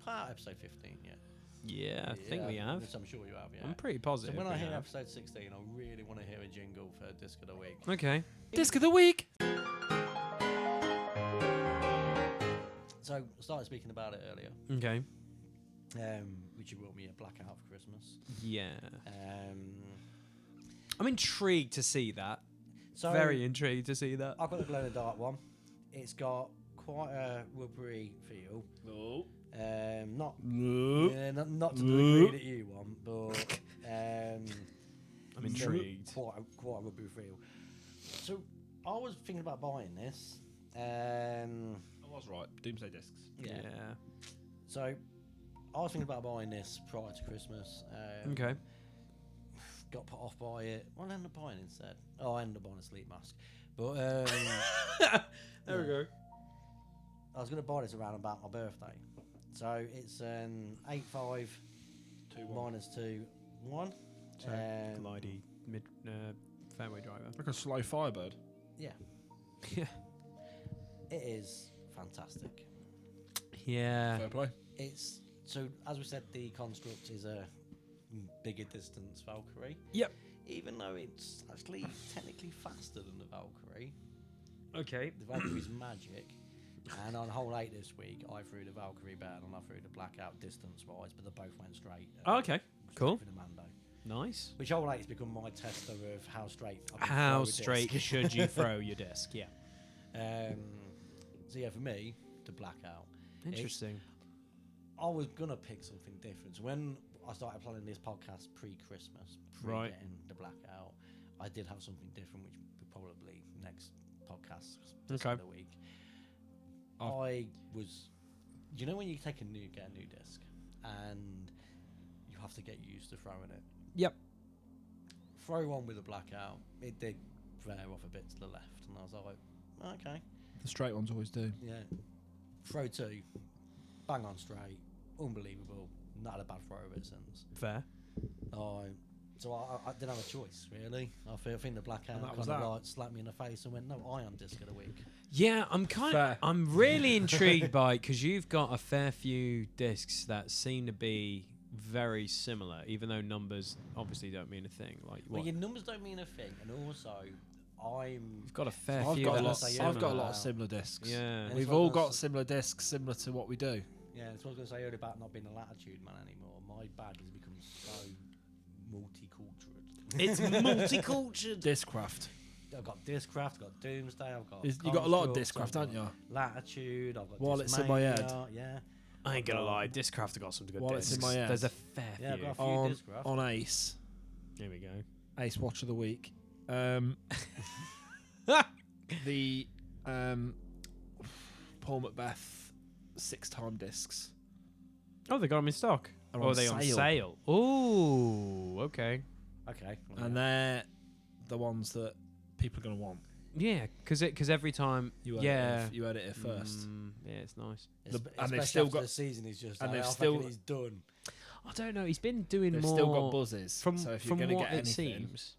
put out episode 15 yet? Yeah, I think we have. Which I'm sure you have, yeah. I'm pretty So positive. when we I hear have. episode 16, I really want to hear a jingle for Disc of the Week. Okay. Disc of the week. So I started speaking about it earlier, Okay. which you brought me a blackout for Christmas. Yeah. Um, I'm intrigued to see that. so Very intrigued to see that. I've got the glow in the dark one. It's got quite a rubbery feel. No. Not No. yeah, not to the degree that you want, but I'm intrigued. Quite a rubbery feel. So I was thinking about buying this. I was right. Doomsday discs. Yeah. Yeah. So I was thinking about buying this prior to Christmas. Okay. Got put off by it. What did I end up buying instead? Oh, I ended up buying a sleep mask. But There we go. I was going to buy this around about my birthday. So it's 8.5 minus 2.1. So, glidey mid fairway driver. Like a slow firebird. Yeah, Yeah. it is fantastic. Yeah. Fair play. It's so as we said, the construct is a bigger distance Valkyrie. Yep. Even though it's actually technically faster than the Valkyrie. Okay. The Valkyrie's magic. And on hole 8 this week, I threw the Valkyrie better than I threw the blackout distance wise, but they both went straight. Oh, okay. Cool. For the Mando. Nice. Which hole 8 has become my tester of how straight. I can How throw a straight disc. should you throw your disc? Yeah. So yeah, for me, the blackout. Interesting. I was gonna pick something different. So when I started planning this podcast pre-Christmas, Right. getting the blackout, I did have something different, which will probably next podcast Okay. of the week. I was, you know, when you take get a new disc, and you have to get used to throwing it. Yep. Throw one with a blackout, it did veer off a bit to the left, and I was like, okay, The straight ones always do. yeah. Throw 2, bang on straight, unbelievable. Not had a bad throw of it since. Fair. So I didn't have a choice, really. I think the blackout And that kind was of that. like slapped me in the face and went, no, I am Disc of the Week. Yeah, Fair. I'm really intrigued by because you've got a fair few discs that seem to be very similar, even though numbers obviously don't mean a thing. Like Well, what? your numbers don't mean a thing, and also You've got a fair I've few. got, that a are lot, say similar. I've got a lot now. of similar discs. Yeah. And We've it's what all I got was- similar discs similar to what we do. Yeah, that's what I was going to say earlier about not being a latitude man anymore. My bag has become so multicultural. It's multicultural. Discraft. I've got Discraft, I've got Doomsday, I've got. You got a lot of Construct, Discraft, I've haven't you? got Latitude, I've got. Wallets in my head. Yeah. I ain't gonna lie, Discraft have got some good Wallets in discs. my head. There's a fair Yeah, I've few. got a few On, Discraft. on Ace. Here we go. Ace Watch of the Week. The Paul Macbeth 6-time discs. Oh, they got them in stock. Are Or on are they on sale. sale? Ooh, okay. Okay. And they're the ones that people are going to want. Yeah, because every time, You heard it here first. Yeah, it's nice. And they've Especially still after got. the season. He's just. and Like, they've I still- reckon he's done. I don't know. He's been doing They've more. still got buzzes. From so if you're going to what get it anything, seems.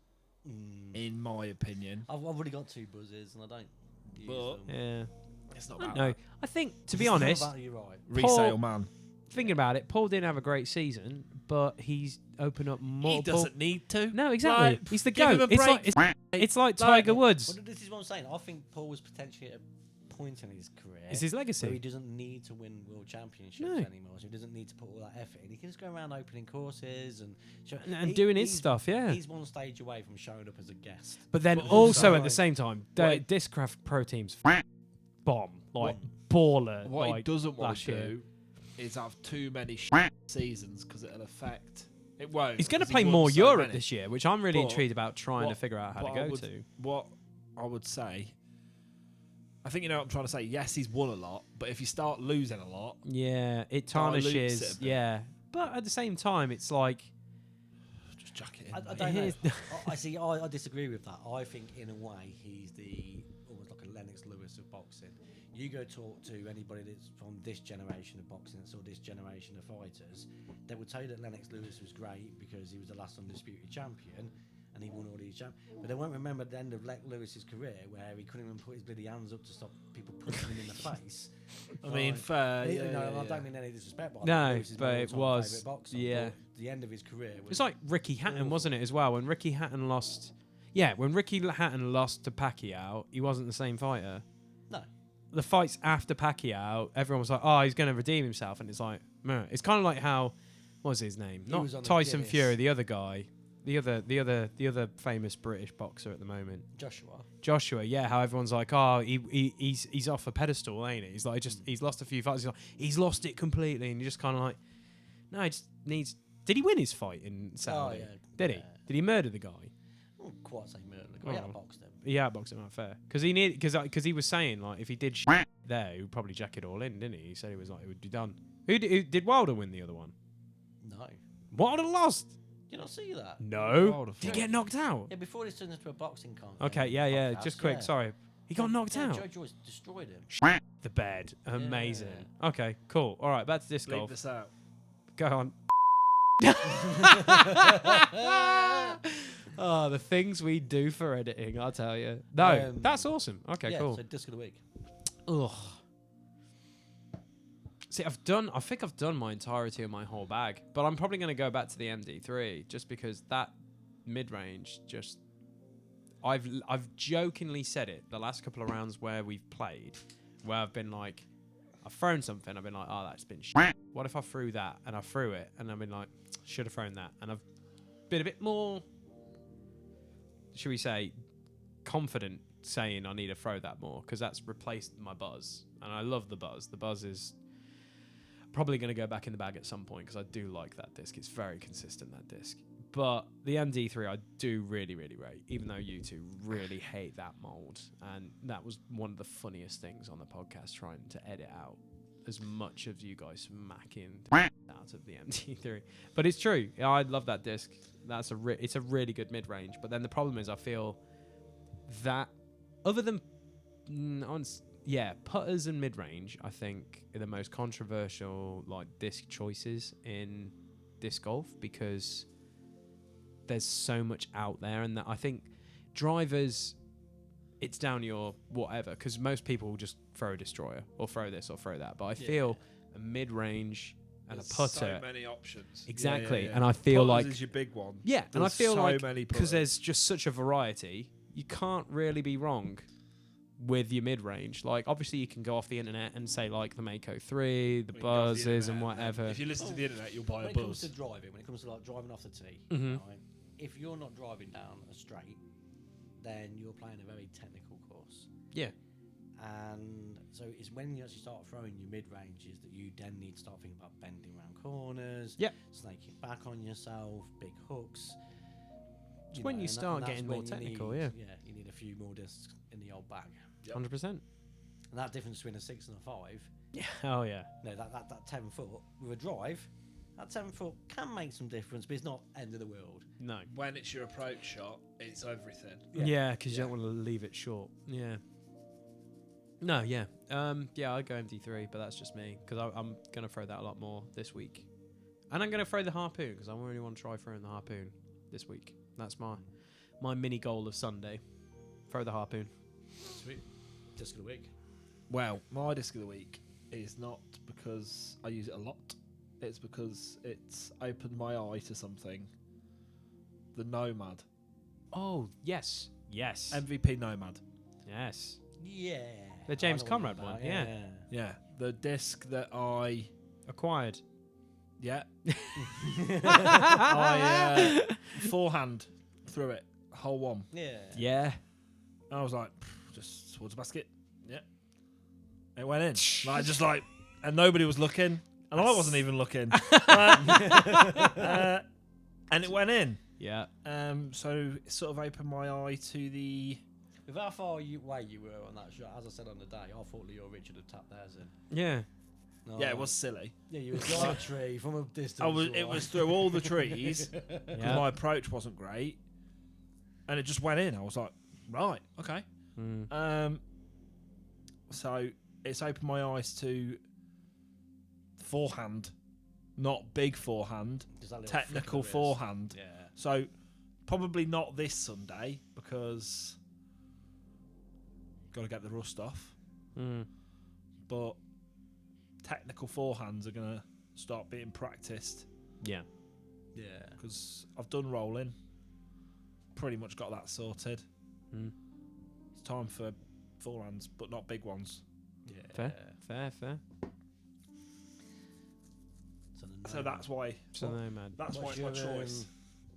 in my opinion, I've already got 2 buzzers and I don't use But- them. Yeah. it's not I about don't know. that. I think, to be It's not honest, about you, right? Resale man. thinking about it, Paul didn't have a great season, but he's opened up He multiple. doesn't need to. No, exactly. Like, He's the give him GOAT. a It's like break. it's like Tiger Woods. Well, this is what I'm saying. I think Paul was potentially at a point in his career It's his where he legacy. doesn't need to win world championships No. anymore. So he doesn't need to put all that effort in. He can just go around opening courses and And doing his he's- stuff, yeah. He's one stage away from showing up as a guest. But then But also also, at the like, same time, the what- Discraft Pro teams bomb, like What- baller. What like he doesn't want last to year. do is have too many seasons because it'll affect. It won't. He's going to 'cause he play won more so Europe many. this year, which I'm really But intrigued about trying to what- figure out how to what I go would- to. What I would say, I think you know what I'm trying to say. Yes, he's won a lot, but if you start losing a lot, Yeah, it dilutes it tarnishes. a bit. Yeah, but at the same time, it's like just jack it in. I mate. don't know. Here's- I see. I disagree with that. I think in a way he's the almost like a Lennox Lewis of boxing. You go talk to anybody that's from this generation of boxing or this generation of fighters, they will tell you that Lennox Lewis was great because he was the last undisputed champion and he won all these champions. But they won't remember the end of Lewis's career where he couldn't even put his bloody hands up to stop people punching him in the face. I mean, Like, fair. you know, Yeah, I don't mean any disrespect, but No, Lewis is my but it all-time was- favourite boxer, yeah. but the end of his career was it's like Ricky Hatton, awful. wasn't it, as well? When Ricky Hatton lost, when Ricky Hatton lost to Pacquiao, he wasn't the same fighter. no. The fights after Pacquiao, everyone was like, "Oh, he's going to redeem himself," and it's like, meh. It's kind of like how, what was his name? He Not was on the Tyson Guinness. Fury, the other guy, the other famous British boxer at the moment, Joshua. Yeah, how everyone's like, "Oh, he's off a pedestal, ain't he?" He's like, he's lost a few fights. He's like, he's lost it completely, and you're just kind of like, no, he just needs. Did he win his fight in Saudi? yeah. Did he? Yeah. Did he murder the guy? I wouldn't quite say murder. He Oh. outboxed him. He outboxed him out fair because he was saying like if he did there, he would probably jack it all in, didn't he? He said it was like it would be done. Who did Wilder win the other one? No. Wilder lost. Did you not see that? No. Wilder Did he fought. get knocked out? Yeah, before this turned into a boxing contest. Okay, yeah. Just quick, sorry. He got knocked out. Joe Joyce destroyed him. The bed, amazing. Okay, cool. All right, back to disc Bleep golf. this out. Go on. Oh, the things we do for editing, I'll tell you. No, that's awesome. Okay, yeah, cool. So disc of the week. Ugh. See, I think I've done my entirety of my whole bag, but I'm probably going to go back to the MD3 just because that mid-range just... I've jokingly said it the last couple of rounds where we've played, where I've been like, I've thrown something, I've been like, oh, that's been shit. What if I threw that? And I threw it, and I've been like, should have thrown that. And I've been a bit more, should we say, confident saying I need to throw that more, because that's replaced my buzz. And I love the buzz. The buzz is probably going to go back in the bag at some point, because I do like that disc. It's very consistent, that disc. But the MD3 I do really, really rate, even though you two really hate that mold. And that was one of the funniest things on the podcast, trying to edit out as much of you guys smacking out of the MD3. But it's true. I love that disc. That's it's a really good mid-range. But then the problem is I feel that other than putters and mid-range, I think are the most controversial like disc choices in disc golf, because there's so much out there, and that I think drivers, it's down your whatever, because most people will just throw a destroyer or throw this or throw that. But I feel a mid-range and There's a putter. So many options. Exactly, Yeah. and I feel Putters like is your big one. and I There's feel so like many because putters. there's just such a variety, you can't really be wrong with your mid-range. Like obviously you can go off the internet and say like the Mako 3, the When you go off the buzzes and internet, whatever. If you listen to the internet, you'll buy When a it comes buzz. to driving, when it comes to like driving off the tee, Mhm. right, if you're not driving down a straight, then you're playing a very technical course. Yeah. And so it's when you actually start throwing your mid-ranges that you then need to start thinking about bending around corners, Yep. snaking back on yourself, big hooks. It's when you start getting more technical, yeah. Yeah, you need a few more discs in the old bag. 100%. And that difference between a 6 and a 5, Yeah. Oh, yeah. no, that 10 foot with a drive, that 7 foot can make some difference, but it's not end of the world. No. When it's your approach shot, it's everything. Yeah, because you don't want to leave it short. Yeah. No, yeah. Yeah, I'd go MD3, but that's just me, because I'm going to throw that a lot more this week. And I'm going to throw the harpoon, because I really want to try throwing the harpoon this week. That's my mini goal of Sunday. Throw the harpoon. Sweet. Disc of the week. Well, my disc of the week is not because I use it a lot. It's because it's opened my eye to something. The Nomad. Oh, yes. Yes. MVP Nomad. Yes. Yeah. The James I know what you're Conrad one, about, yeah. Yeah. The disc that I... Acquired. Yeah. I forehand threw it. Hole one. Yeah. Yeah. I was like, just towards the basket. Yeah. It went in. Like, just like, and nobody was looking. And I wasn't even looking. And it went in. Yeah. So it sort of opened my eye to the... With how far away you were on that shot, as I said on the day, I thought Leo Richard had tapped theirs in. Yeah. No. Yeah, it was silly. Yeah, you were on a tree from a distance. It was through all the trees. Because Yeah. my approach wasn't great. And it just went in. I was like, right, okay. Mm. So it's opened my eyes to forehand, not big forehand, Just that little technical flick of the wrist. forehand. Yeah. So probably not this Sunday because got to get the rust off. Mm. But technical forehands are going to start being practiced Yeah. Yeah. because I've done rolling, pretty much got that sorted. Mm. It's time for forehands, but not big ones. Yeah. Fair. So that's why. So Nomad. That's why What's it's my your, choice.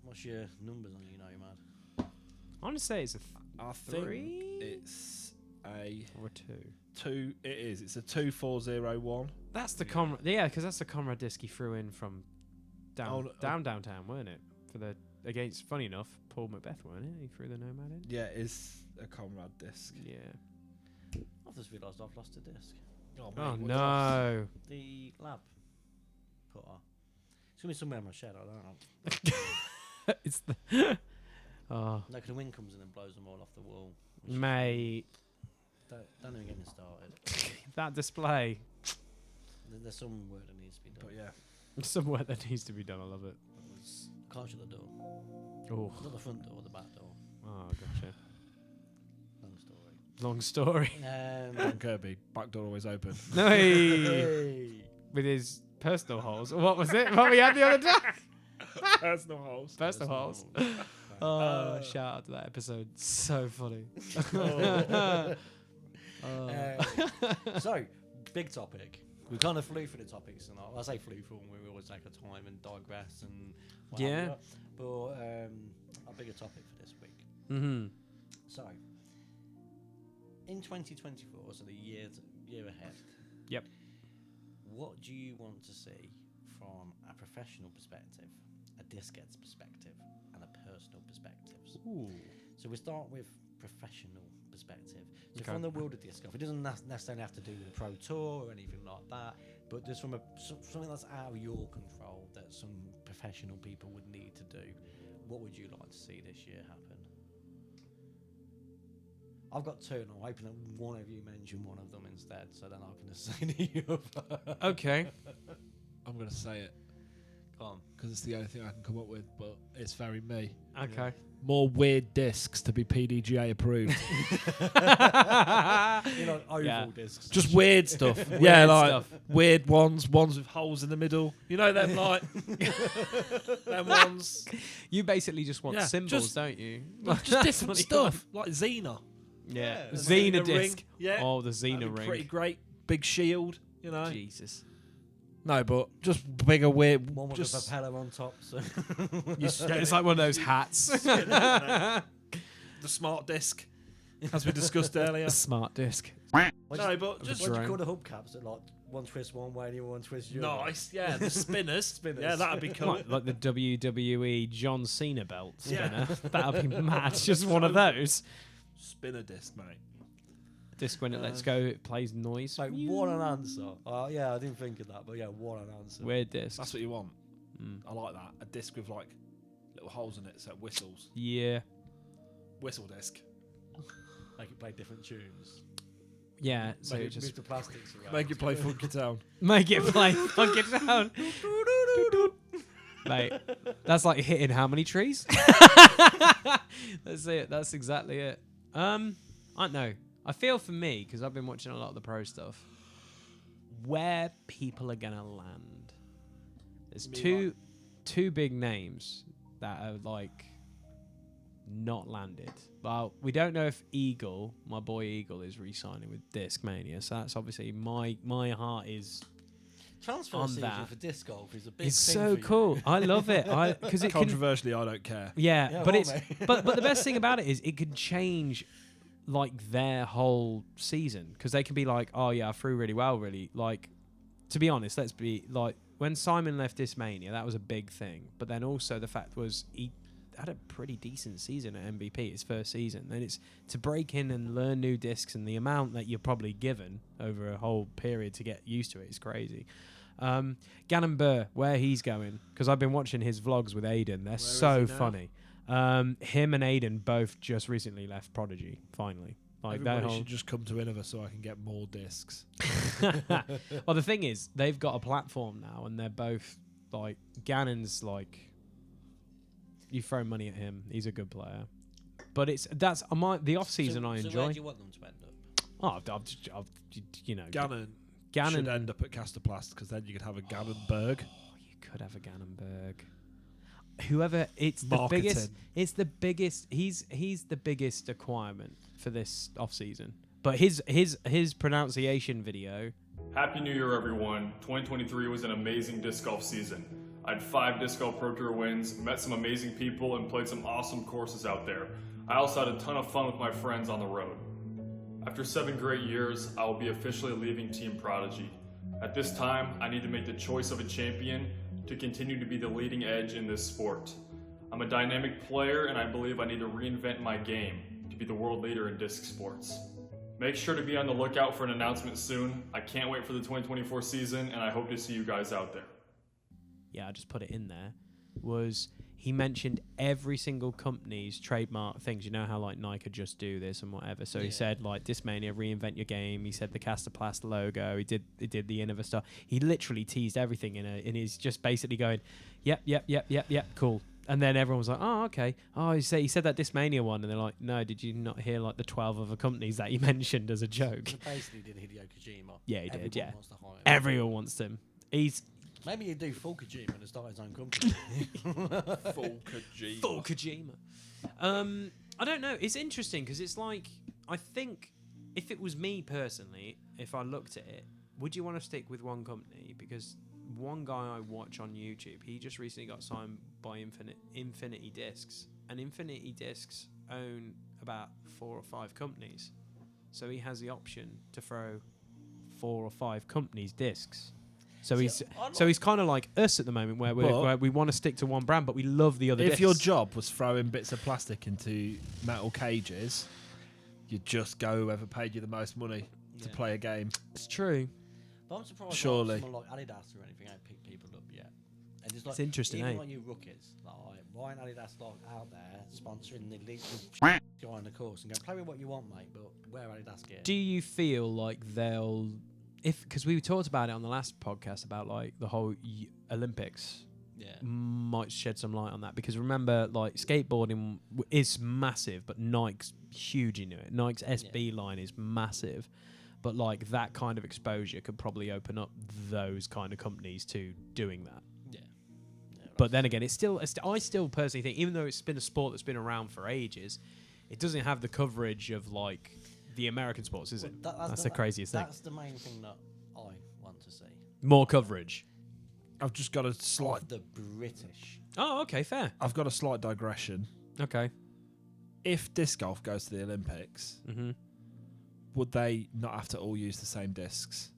What's your numbers on you, Nomad? I want to say it's a I think 3 it's a or a 2. 2. It is. It's a 2401. That's the Conrad. Yeah, because that's the Conrad disc he threw in from downtown, weren't it? For the against. Funny enough, Paul Macbeth, weren't it? He threw the Nomad in. Yeah, it is a Comrade disc. Yeah. I've just realised I've lost a disc. Oh, Oh mate, no. The lab putter. It's gonna be somewhere in my shed. I don't know. It's the. Oh, Like the wind comes in and blows them all off the wall. mate, Don't even get me started. that display. There's some work that needs to be done. But yeah, Some work that needs to be done. I love it. Can't shut the door. Oh, Not the front door, the back door. oh, gotcha. Long story. Long story. Dan Kirby, back door always open. No, he, Hey. with his personal holes. What was it? What we had the other day? Personal holes. Personal holes. Oh, shout out to that episode. So funny. So, big topic. We kind of flew through the topics tonight. I say flew through when we always take our time and digress and what have Yeah. you. But a bigger topic for this week. Mm-hmm. So, in 2024, so the year ahead. Yep. What do you want to see from a professional perspective, a disc head's perspective, and a personal perspective? Ooh. So we start with professional perspective. So Okay. from the world of disc golf, it doesn't necessarily have to do with the pro tour or anything like that, but just from something that's out of your control that some professional people would need to do. What would you like to see this year happen? I've got two, and I'm hoping that one of you mention one of them instead, so then I can just say the other. Okay. I'm going to say it Come on. because it's the only thing I can come up with, but it's very me. Okay. More weird discs to be PDGA approved. You know, oval Yeah. discs. Just weird stuff. Weird Yeah, like stuff. weird ones with holes in the middle. You know them like them ones. You basically just want Yeah, symbols, just- don't you? Just That's different what you stuff, like Xena. Yeah. Yeah. Xena Xena ring, disc. yeah. Oh, the That'd Xena be ring. pretty great. Big shield, you know. Jesus. No, but just bigger weird. One with just a propeller on top. So Yeah, it's like one of those hats. the smart disc, as we discussed earlier. A smart disc. No, but just What do you drone. call the hubcaps? That like one twist one way and the other one twist the other? nice. Yeah, the spinners. Spinners. Yeah, that'd be cool. Like the WWE John Cena belt Yeah. spinner. That'd be mad. Just one of those. Spinner disc, mate. Disc when it lets go, it plays noise. Like, what an answer. Yeah, I didn't think of that, but yeah, what an answer. Weird disc. That's what you want. Mm. I like that. A disc with like little holes in it, so it whistles. Yeah. Whistle disc. Make it play different tunes. Yeah. So Make it it just move the plastics around. Make it play Funky Town. make it play funk it down. Mate, that's like hitting how many trees? That's it. That's exactly it. I don't know. I feel for me, because I've been watching a lot of the pro stuff, where people are gonna land. There's two big names that are like not landed. Well, we don't know if Eagle, my boy Eagle, is re-signing with Discmania. So that's obviously my heart is Transfer on season that. for disc golf is a big It's thing so for you. cool. I love it. Because it can. Controversially, I don't care. Yeah, Yeah, but well, it's mate. but the best thing about it is it could change like their whole season, because they can be like, oh yeah, I threw really well, really. Like, to be honest, let's be like, when Simon left Discmania, that was a big thing. But then also the fact was he had a pretty decent season at MVP, his first season. And it's to break in and learn new discs, and the amount that you're probably given over a whole period to get used to it is crazy. Gannon Burr, where he's going, because I've been watching his vlogs with Aiden. They're so funny. Him and Aiden both just recently left Prodigy, finally. Like that Everybody whole... should just come to Innova so I can get more discs. Well, the thing is, they've got a platform now, and they're both like, Gannon's like, you throw money at him, he's a good player. But the off season I So enjoy. where do you want them to end up? I've you know, Gannon should end up at Casterplast, because then you could have a Gannonberg. You could have a Gannonberg. Whoever, it's Marketing. the biggest. It's the biggest. He's the biggest acquirement for this off season. But his pronunciation video. Happy New Year, everyone. 2023 was an amazing disc golf season. I had 5 disc golf pro tour wins, met some amazing people, and played some awesome courses out there. I also had a ton of fun with my friends on the road. After 7 great years, I will be officially leaving Team Prodigy. At this time, I need to make the choice of a champion to continue to be the leading edge in this sport. I'm a dynamic player, and I believe I need to reinvent my game to be the world leader in disc sports. Make sure to be on the lookout for an announcement soon. I can't wait for the 2024 season, and I hope to see you guys out there. Yeah, I just put it in there. Was he mentioned every single company's trademark things? You know how like Nike just do this and whatever. So he said like Discmania, reinvent your game. He said the Casterplast logo. He did the Innova stuff. He literally teased everything in his just basically going, yep, cool. And then everyone was like, oh, okay. Oh, he said that Discmania one. And they're like, no, did you not hear like the 12 other companies that he mentioned as a joke? So basically did Hideo Kojima. Yeah, he did, yeah. Wants to hire him. Everyone wants him. Maybe he'd do full Kojima and start his own company. Full Kojima. Full Kojima. I don't know. It's interesting because it's like, I think if it was me personally, if I looked at it, would you want to stick with one company? Because one guy I watch on YouTube, he just recently got signed by Infinity Discs, and Infinity Discs own about 4 or 5 companies. So he has the option to throw 4 or 5 companies' discs. So he's kind of like us at the moment, where we want to stick to one brand, but we love the other. If discs. your job was throwing bits of plastic into metal cages, you'd just go whoever paid you the most money to play a game. It's true. But I'm surprised Surely. someone like Adidas or anything ain't picked people up yet. And it's, like, It's interesting, even eh? like you rookies, like, why ain't Adidas like out there sponsoring the elite guy on the course and go play with what you want, mate, but wear Adidas gear. Do you feel like they'll, because we talked about it on the last podcast about like the whole Olympics, might shed some light on that, because remember, like, skateboarding is massive, but Nike's huge into it. Nike's SB line is massive, but like that kind of exposure could probably open up those kind of companies to doing that. But then again, I still personally think, even though it's been a sport that's been around for ages, it doesn't have the coverage of like the American sports, is it? That's the craziest thing. That's the main thing that I want to see. More coverage. I've just got a slight. Of the British. Oh, okay, fair. I've got a slight digression. Okay. if disc golf goes to the Olympics, Mm-hmm. would they not have to all use the same discs?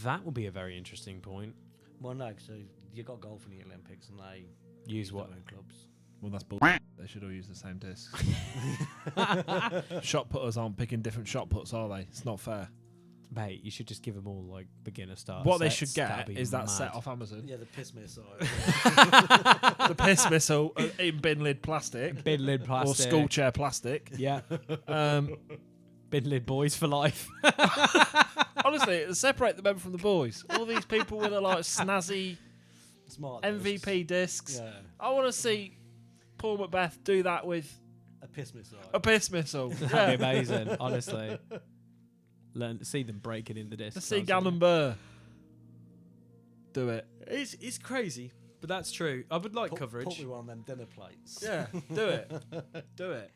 That will be a very interesting point. Well, no, so you got golf in the Olympics, and they Use what? their own clubs. Well, that's bull. They should all use the same discs. Shot putters aren't picking different shot puts, are they? It's not fair. Mate, you should just give them all like beginner start. What they sets. should That'd get be is that mad. set off Amazon. Yeah, the piss missile. The piss missile in bin lid plastic. Bin lid Or plastic. school chair plastic. Yeah. Um, Bin lid boys for life. honestly, separate the men from the boys. All these people with a like snazzy Smart MVP discs. Yeah, I want to see Paul Macbeth do that with a piss missile. a piss missile. That'd be amazing, honestly. See them breaking in the disc. Let's see Gannon Burr do it. It's crazy, but that's true. I would like Put coverage. me one of them dinner plates. Yeah, do it. Do it.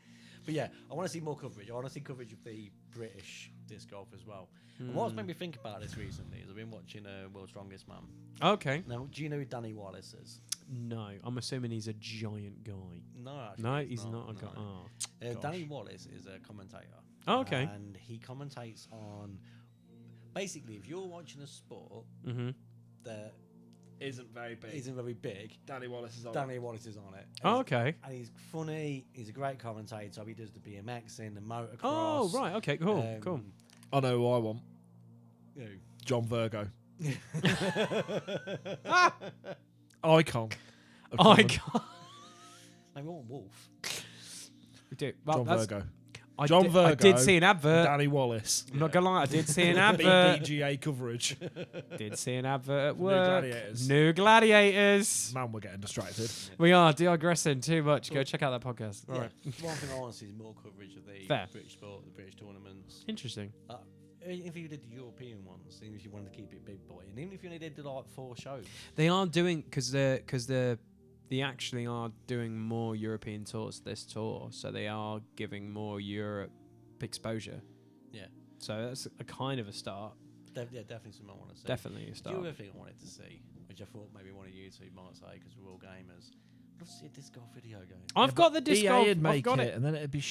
But yeah, I want to see more coverage. I want to see coverage of the British disc golf as well. And what's made me think about this recently is I've been watching World's Strongest Man. Okay. Now, do you know who Danny Wallace is? No, I'm assuming he's a giant guy. No, actually, No, he's not a guy. no. Oh. Gosh. Danny Wallace is a commentator. Oh, okay. And he commentates on... Basically, if you're watching a sport Mm-hmm. that Isn't very big. isn't very big, Danny Wallace is on Danny Wallace is on it. Oh, okay. And he's funny. He's a great commentator. He does the BMXing, the motocross. Oh, right. Okay, cool. Cool. I know who I want. You John Virgo. Ah! Icon. of I comment. can't. I want Wolf. We do. Well, John that's- Virgo. I John did, Virgo. I did see an advert. Danny Wallace. I'm not gonna lie, I did see an advert. BBGA coverage. Did see an advert at New work. Gladiators. New Gladiators. Man, we're getting distracted. We are digressing too much. Go check out that podcast. All Yeah. right. One thing I want to see is more coverage of the Fair. British sport, the British tournaments. Interesting. If you did the European ones, even if you wanted to keep it big boy, and even if you only did like 4 shows. They are doing because they actually are doing more European tours this tour, so they are giving more Europe exposure. Yeah. So that's a kind of a start. Yeah, definitely something I want to see. Definitely a The start. other thing I wanted to see, which I thought maybe one of you two might say because we're all gamers, I'd love to see a disc golf video game. I've got the disc EA golf. would I've make got it, it. and then it'd be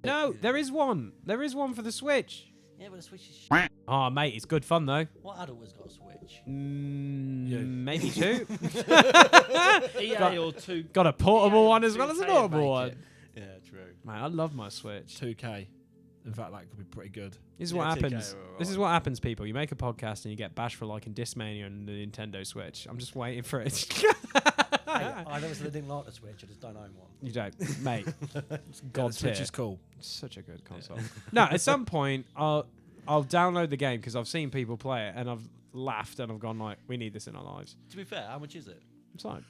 No, there is one. There is one for the Switch. Yeah, but the Switch is Oh, mate, it's good fun though. What adult has got a Switch? Maybe 2. EA or 2, Got a portable one as well as a 2K normal make one. it. Yeah, true. Mate, I love my Switch. 2K. In fact, that could be pretty good. This is Yeah, what 2K happens. are This is alright. what happens, people. You make a podcast and you get bashed for liking Discmania and the Nintendo Switch. I'm just waiting for it. I never said I didn't like the Switch, I just don't own one. You don't, mate. It's The God Switch tier. is cool. Such a good console. No, at some point I'll download the game because I've seen people play it and I've laughed and I've gone like, we need this in our lives. To be fair, how much is it? It's like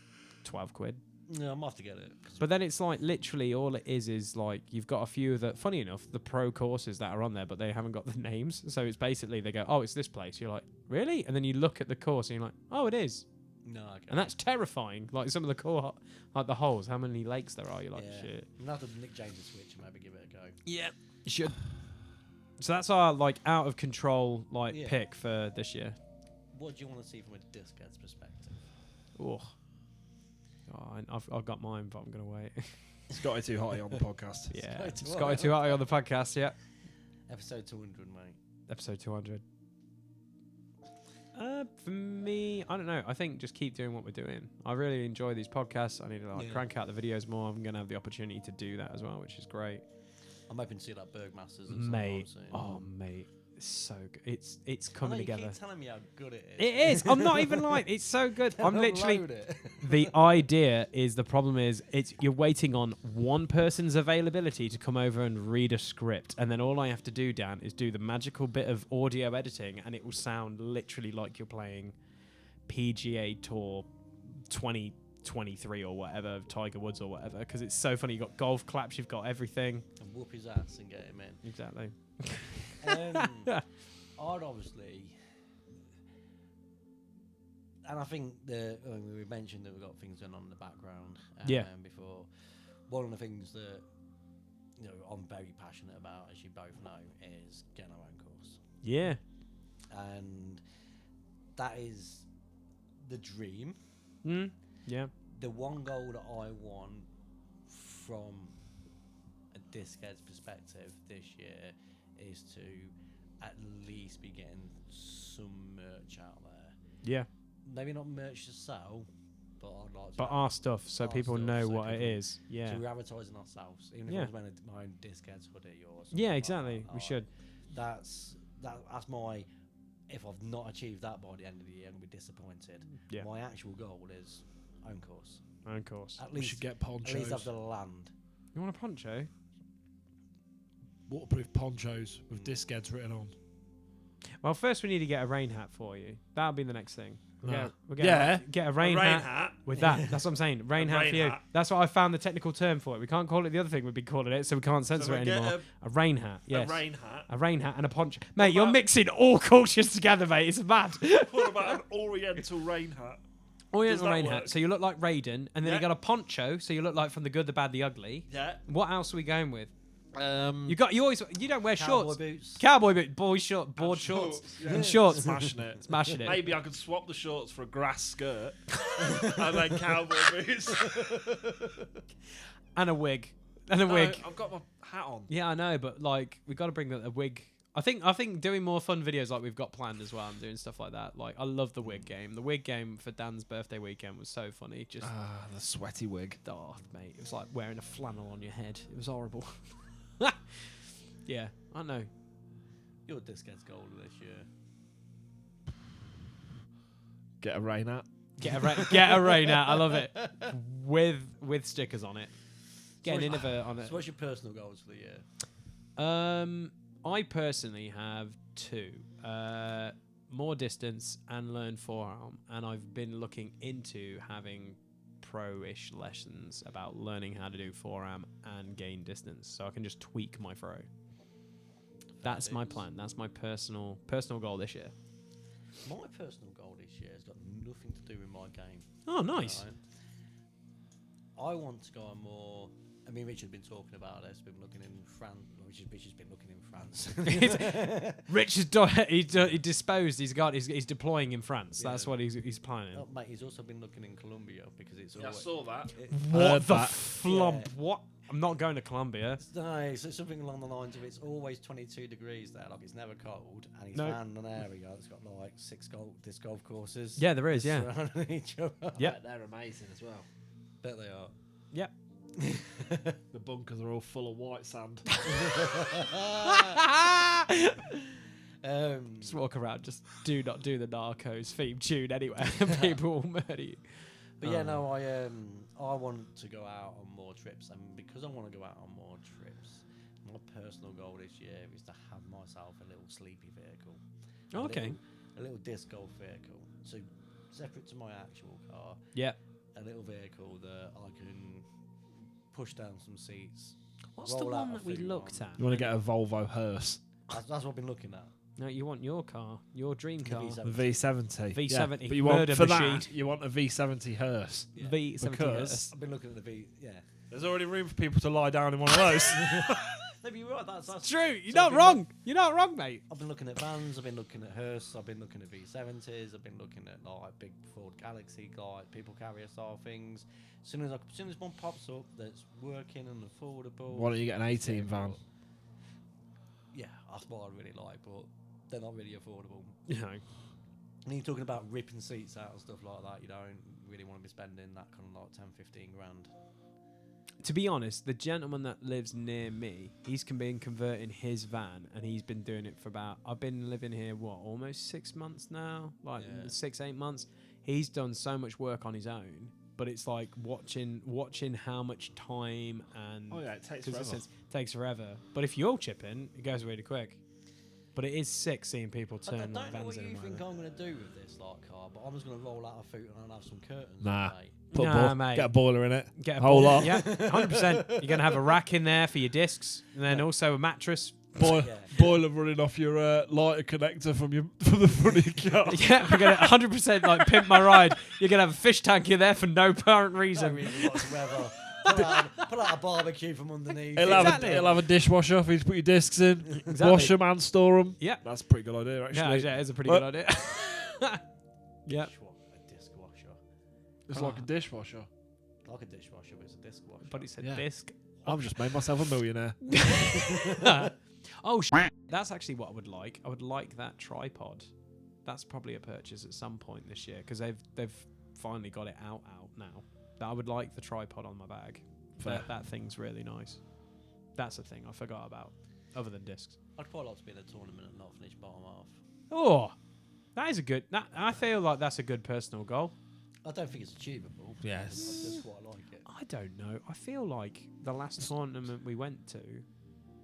12 quid. No, I might have to get it. But then it's like literally all it is like you've got a few of the, funny enough, the pro courses that are on there, but they haven't got the names. So it's basically they go, oh, it's this place. You're like, really? And then you look at the course and you're like, oh, it is. No, okay. And that's terrifying. Like some of the core, like the holes, how many lakes there are. You're like, shit. I'm gonna have to Nick James' Switch and maybe give it a go. Yeah, you should. So that's our like out of control like Yeah. pick for this year. What do you want to see from a disc head's perspective? Oh, I've got mine, but I'm gonna wait. Scotty Too Hotty on the podcast. Yeah, Scotty Too Scotty Hotty. Too Hotty on the podcast. Yeah, Episode 200, mate. episode 200. For me, I don't know. I think just keep doing what we're doing. I really enjoy these podcasts. I need to like Yeah. crank out the videos more. I'm gonna have the opportunity to do that as well, which is great. I'm hoping to see that Bergmasters at some Mate, point soon. oh mate, it's so good. It's I know coming you together. keep telling me how good it is. It is. I'm not even lying. It's so good. I'm literally. Download it. The idea is the problem is it's you're waiting on one person's availability to come over and read a script, and then all I have to do, Dan, is do the magical bit of audio editing, and it will sound literally like you're playing PGA Tour 2023 or whatever, of Tiger Woods or whatever, because it's so funny. You've got golf claps, you've got everything. And whoop his ass and get him in. Exactly. I'd obviously, and I think we mentioned that we've got things going on in the background. Yeah. Before, one of the things that I'm very passionate about, as you both know, is getting our own course, Yeah. and that is the dream. Yeah. The one goal that I want from disc head's perspective this year is to at least be getting some merch out there. Yeah. Maybe not merch to sell, but I'd like to. But our stuff, so our people stuff, know so what it people- is. Yeah. So we're advertising ourselves, even if Yeah. I was wearing my own disc heads hoodie or something. Yeah, like exactly. that. We should. That's my. If I've not achieved that by the end of the year, I'm gonna be disappointed. Yeah. My actual goal is own course. Of course. At We least should get at least have ponchos. the land. You want a poncho? Waterproof ponchos with disc heads written on. Well, first we need to get a rain hat for you. That'll be the next thing. Nah. Get a rain hat with that. That's what I'm saying. Rain A hat rain for you. hat. That's what I found the technical term for it. We can't call it the other thing we've been calling it, so we can't censor we it get anymore. A rain hat. Yes. A rain hat. A rain hat and a poncho. Mate, you're about- mixing all cultures together, mate. It's mad. What about an oriental rain hat? Oriental that rain work? hat. So you look like Raiden, and then Yeah. you got a poncho, so you look like From the Good, the Bad, the Ugly. Yeah. What else are we going with? You don't wear Cowboy shorts. boots. Cowboy boot, board shorts, yeah. and shorts. Smashing it. Smashing it. Maybe I could swap the shorts for a grass skirt and then cowboy boots. And a wig. And a No, wig. I've got my hat on. Yeah, I know, but like we got to bring a wig. I think doing more fun videos like we've got planned as well and doing stuff like that. Like I love the wig game. The wig game for Dan's birthday weekend was so funny. Just The sweaty wig. mate, it was like wearing a flannel on your head. It was horrible. Yeah, I know. Your disc head's goal this year. Get a rain hat. Get a rain out. I love it. With stickers on it. Get an innovator on it. So what's your personal goals for the year? I personally have two. More distance and learn forearm, and I've been looking into having pro-ish lessons about learning how to do forearm and gain distance, so I can just tweak my throw. That's my plan. That's my personal goal this year. My personal goal this year has got nothing to do with my game. Oh, nice. I want to go on more. I mean, Richard's been talking about this. Been looking in France. Richard's been looking in France. Rich is he disposed. He's deploying in France. Yeah. That's what he's planning. Oh, mate, he's also been looking in Colombia because it's Yeah, I always. saw that. What the that. flump? Yeah. What? I'm not going to Colombia. No, so something along the lines of it's always 22 degrees there, like it's never cold, and he's No. found an area that's got like 6 disc golf courses. Yeah, there is. Yeah. surrounding each other. Yeah. They're amazing as well. Bet they are. Yep. The bunkers are all full of white sand. Just walk around. Just do not do the Narcos theme tune anywhere. People will murder you. But yeah, no, I want to go out on more trips, and because I want to go out on more trips, my personal goal this year is to have myself a little sleepy vehicle. Okay. A little disc golf vehicle. So separate to my actual car, Yeah. a little vehicle that I can push down some seats. What's the roll out one a that we food looked on. at? You want to get a Volvo hearse? That's what I've been looking at. No, you want your car, your dream The car. V7. The V70. V70, Yeah, but you want murder for machine. that, you want a V70 hearse. Yeah. V70. Because- I've been looking at the V. Yeah. There's already room for people to lie down in one of those. No, but you're right. That's True. You're So not I've been wrong. You're not wrong, mate. I've been looking at vans. I've been looking at hearse. I've been looking at V70s. I've been looking at like big Ford Galaxy, like people carrier style things. As soon as one pops up that's working and affordable. Why don't you get an 18 van? Yeah, that's what I really like, but they're not really affordable. You know. And you're talking about ripping seats out and stuff like that. You don't really want to be spending that kind of like 10, 15 grand. To be honest, the gentleman that lives near me, he's been converting his van, and he's been doing it for about. I've been living here almost 6 months now, like Yeah. 6-8 months. He's done so much work on his own, but it's like watching how much time and Oh yeah, it takes consistency takes forever. But if you're chipping, it goes really quick. But it is sick seeing people I turn don't like know vans what in you and think whatever. I'm going to do with this like car, but I'm just going to roll out a foot and I'll have some curtains. Nah. Mate. Put a Nah, mate. get a boiler in it. Get a Whole boiler. lot. Yeah, 100%. You're gonna have a rack in there for your discs, and then Yeah. also a mattress. Yeah. Boiler running off your lighter connector from the front of your car. Yeah, we're gonna 100% like pimp my ride. You're gonna have a fish tank in there for no apparent No reason. reason whatsoever. Pull out a barbecue from underneath. Exactly. It'll have a dishwasher for you to put your discs in, Exactly. wash them and store them. Yeah, That's a pretty good idea, actually. yeah, it's a pretty What? good idea. Yeah, A dishwasher. It's like a dishwasher. Like a dishwasher, but it's a dishwasher. but it's a Yeah. disc. I've just made myself a millionaire. Oh, that's actually what I would like. I would like that tripod. That's probably a purchase at some point this year because they've finally got it out now. But I would like the tripod on my bag. That thing's really nice. That's a thing I forgot about, other than discs. I'd quite like to be in a tournament and not finish bottom half. Oh, that is a good. I feel like that's a good personal goal. I don't think it's achievable. Yes. I just quite like it. I don't know. I feel like the last tournament we went to,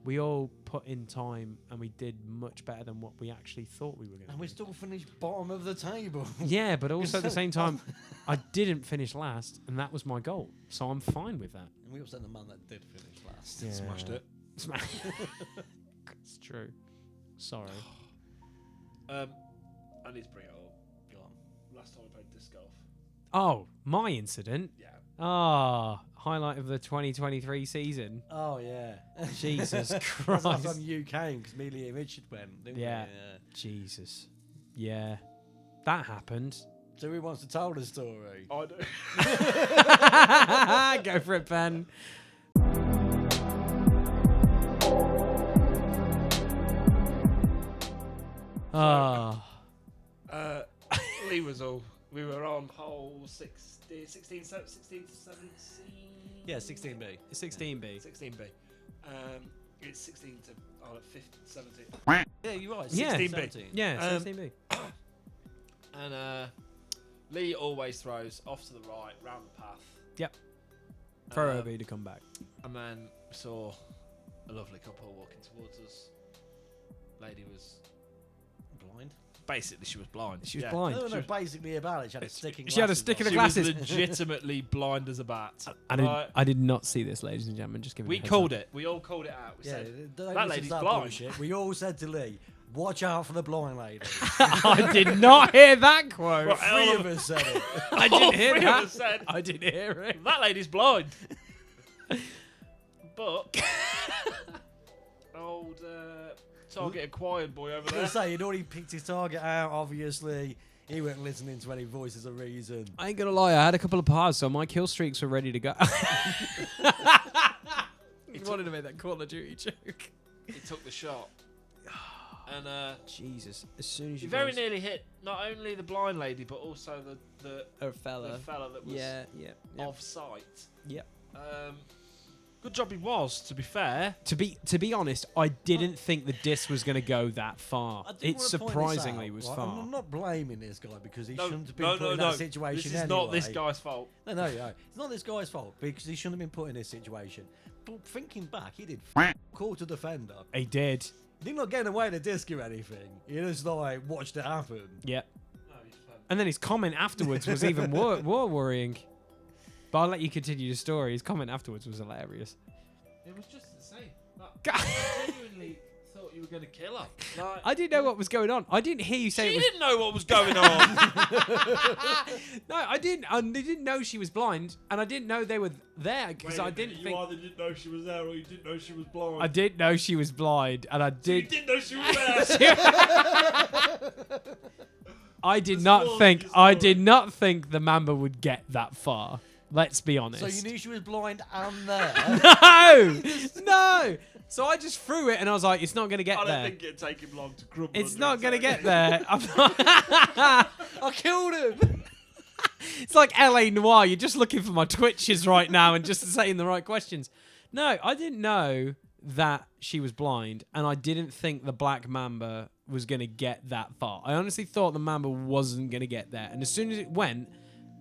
we all put in time and we did much better than what we actually thought we were going to. And we still finished bottom of the table. Yeah, but also at the same time, I didn't finish last, and that was my goal. So I'm fine with that. And we upset the man that did finish last. Yeah. Smashed it. It's true. Sorry. I need to bring it up. Go on. Last time we played disc golf. Oh, my incident. Yeah. Highlight of the 2023 season. Oh, yeah. Jesus That's Christ. on you came because me, Lee, and Richard went, didn't Yeah. we? Jesus. Yeah. That happened. So who wants to tell the story? I do. Go for it, Ben. Lee was all. We were on hole 16 to 17. Yeah, 16B. 16B. 16B. It's 16 to 15, 17. Yeah, you're right. Yeah. 16B. 17. Yeah, Um, 16B. And Lee always throws off to the right, round the path. Yep. For Um, OB to come back. And then we saw a lovely couple walking towards us. Lady was Blind? basically she was blind. She was Yeah. blind. No, basically about it. She had a stick in She had a glasses stick in on. the She was glasses. legitimately blind as a bat. I did not see this, ladies and gentlemen. Just giving We you a heads called up. it. We all called it out. We Yeah, said don't that listen to lady's that blind. bullshit. We all said to Lee, watch out for the blind lady. I did not hear that quote. Well, Three of us said it. I didn't all hear three of that. us said I didn't hear it. that lady's blind. But old target acquired boy over I was going there. to say, he'd already picked his target out, obviously. He weren't listening to any voices of reason. I ain't gonna lie, I had a couple of pars, so my kill streaks were ready to go. He wanted to make that Call of Duty joke. He took the shot. And Jesus, as soon as he you very guys- nearly hit not only the blind lady but also the fella. fella that was Yeah. off sight. Yep. Good job he was, to be fair. To be honest, I didn't think the disc was going to go that far. I do It wanna point this surprisingly out, was right? far. I'm not blaming this guy because he No, shouldn't have been no, put in no. that situation This is anyway. not this guy's fault. No. It's not this guy's fault because he shouldn't have been put in this situation. But thinking back, he did call to defender. He did. He did not get away the disc or anything. He just like watched it happen. Yeah. And then his comment afterwards was even more worrying. But I'll let you continue your story. His comment afterwards was hilarious. It was just insane. I genuinely thought you were going to kill her. Like, I didn't know what was going on. I didn't hear you say she it was. didn't know what was going on. No, I didn't. I didn't know she was blind, and I didn't know they were there because I didn't think. either didn't know she was there or you didn't know she was blind. I didn't know she was blind, and I You did. didn't know she was there. I did The not spoil think. is I spoiled. did not think the Mamba would get that far. Let's be honest. So you knew she was blind and there. No, no. So I just threw it, and I was like, "It's not going to get I don't there. think it'd take him long to crumble. It's under not it, going to so- get there." I'm not- I killed him. It's like LA Noir. You're just looking for my twitches right now and just saying the right questions. No, I didn't know that she was blind, and I didn't think the Black Mamba was going to get that far. I honestly thought the Mamba wasn't going to get there. And as soon as it went,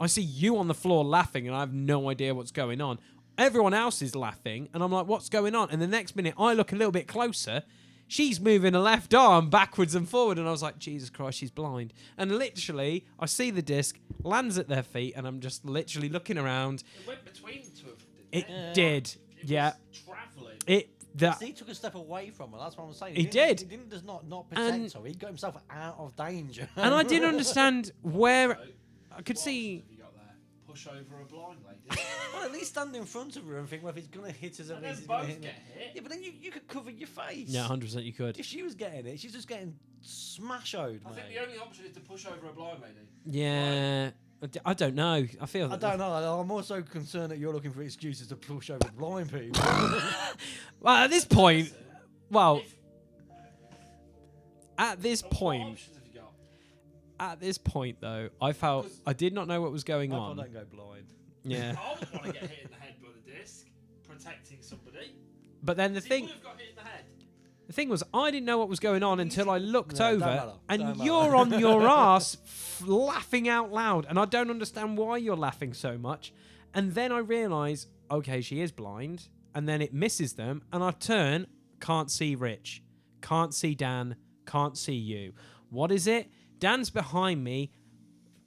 I see you on the floor laughing, and I have no idea what's going on. Everyone else is laughing, and I'm like, what's going on? And the next minute, I look a little bit closer. She's moving her left arm backwards and forward, and I was like, Jesus Christ, she's blind. And literally, I see the disc, lands at their feet, and I'm just literally looking around. It went between the two of them, It didn't it? did. Yeah. Was travelling. He took a step away from her. That's what I'm saying. He didn't- did. He didn't just not protect And- her. He got himself out of danger. And I didn't understand where... I could What see... options have you got there? Push over a blind lady. Well, at least stand in front of her and think, well, if he's going to hit us, at And least then he's going to both hit me. get hit. Yeah, but then you could cover your face. Yeah, 100% you could. If she was getting it, she's just getting smash-o'd, I think mate. the only option is to push over a blind lady. Yeah. I don't know. I feel. I don't know. I'm also concerned that you're looking for excuses to push over blind people. Well, at this point, at this point though, I felt I did not know what was going on. I don't go blind. Yeah. I would want to get hit in the head with a disc, protecting somebody. But then the thing was, I didn't know what was going on until I looked over, and you're on your ass laughing out loud, and I don't understand why you're laughing so much. And then I realise, okay, she is blind, and then it misses them, and I turn, can't see Rich, can't see Dan, can't see you. What is it? Dan's behind me,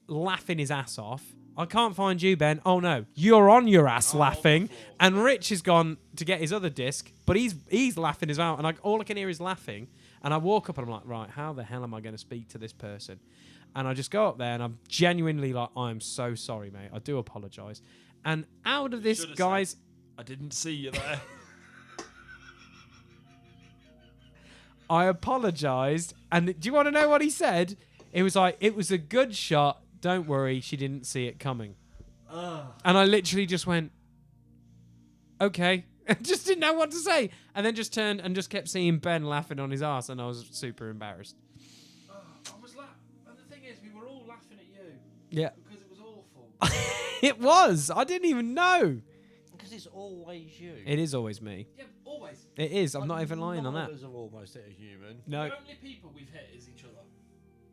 laughing his ass off. I can't find you, Ben. Oh no, you're on your ass laughing, and Rich has gone to get his other disc, but he's laughing as well, and all I can hear is laughing. And I walk up and I'm like, right, how the hell am I going to speak to this person? And I just go up there and I'm genuinely like, I'm so sorry, mate. I do apologise. And out of this, guys, I didn't see you there. I apologised, and do you want to know what he said? It was like, it was a good shot. Don't worry, she didn't see it coming. And I literally just went, okay. Just didn't know what to say. And then just turned and just kept seeing Ben laughing on his ass, and I was super embarrassed. I was laughing. And the thing is, we were all laughing at you. Yeah. Because it was awful. It was. I didn't even know. Because it's always you. It is always me. Yeah, always. It is. I'm not even lying on that. None of us have almost hit a human. No. The only people we've hit is each other.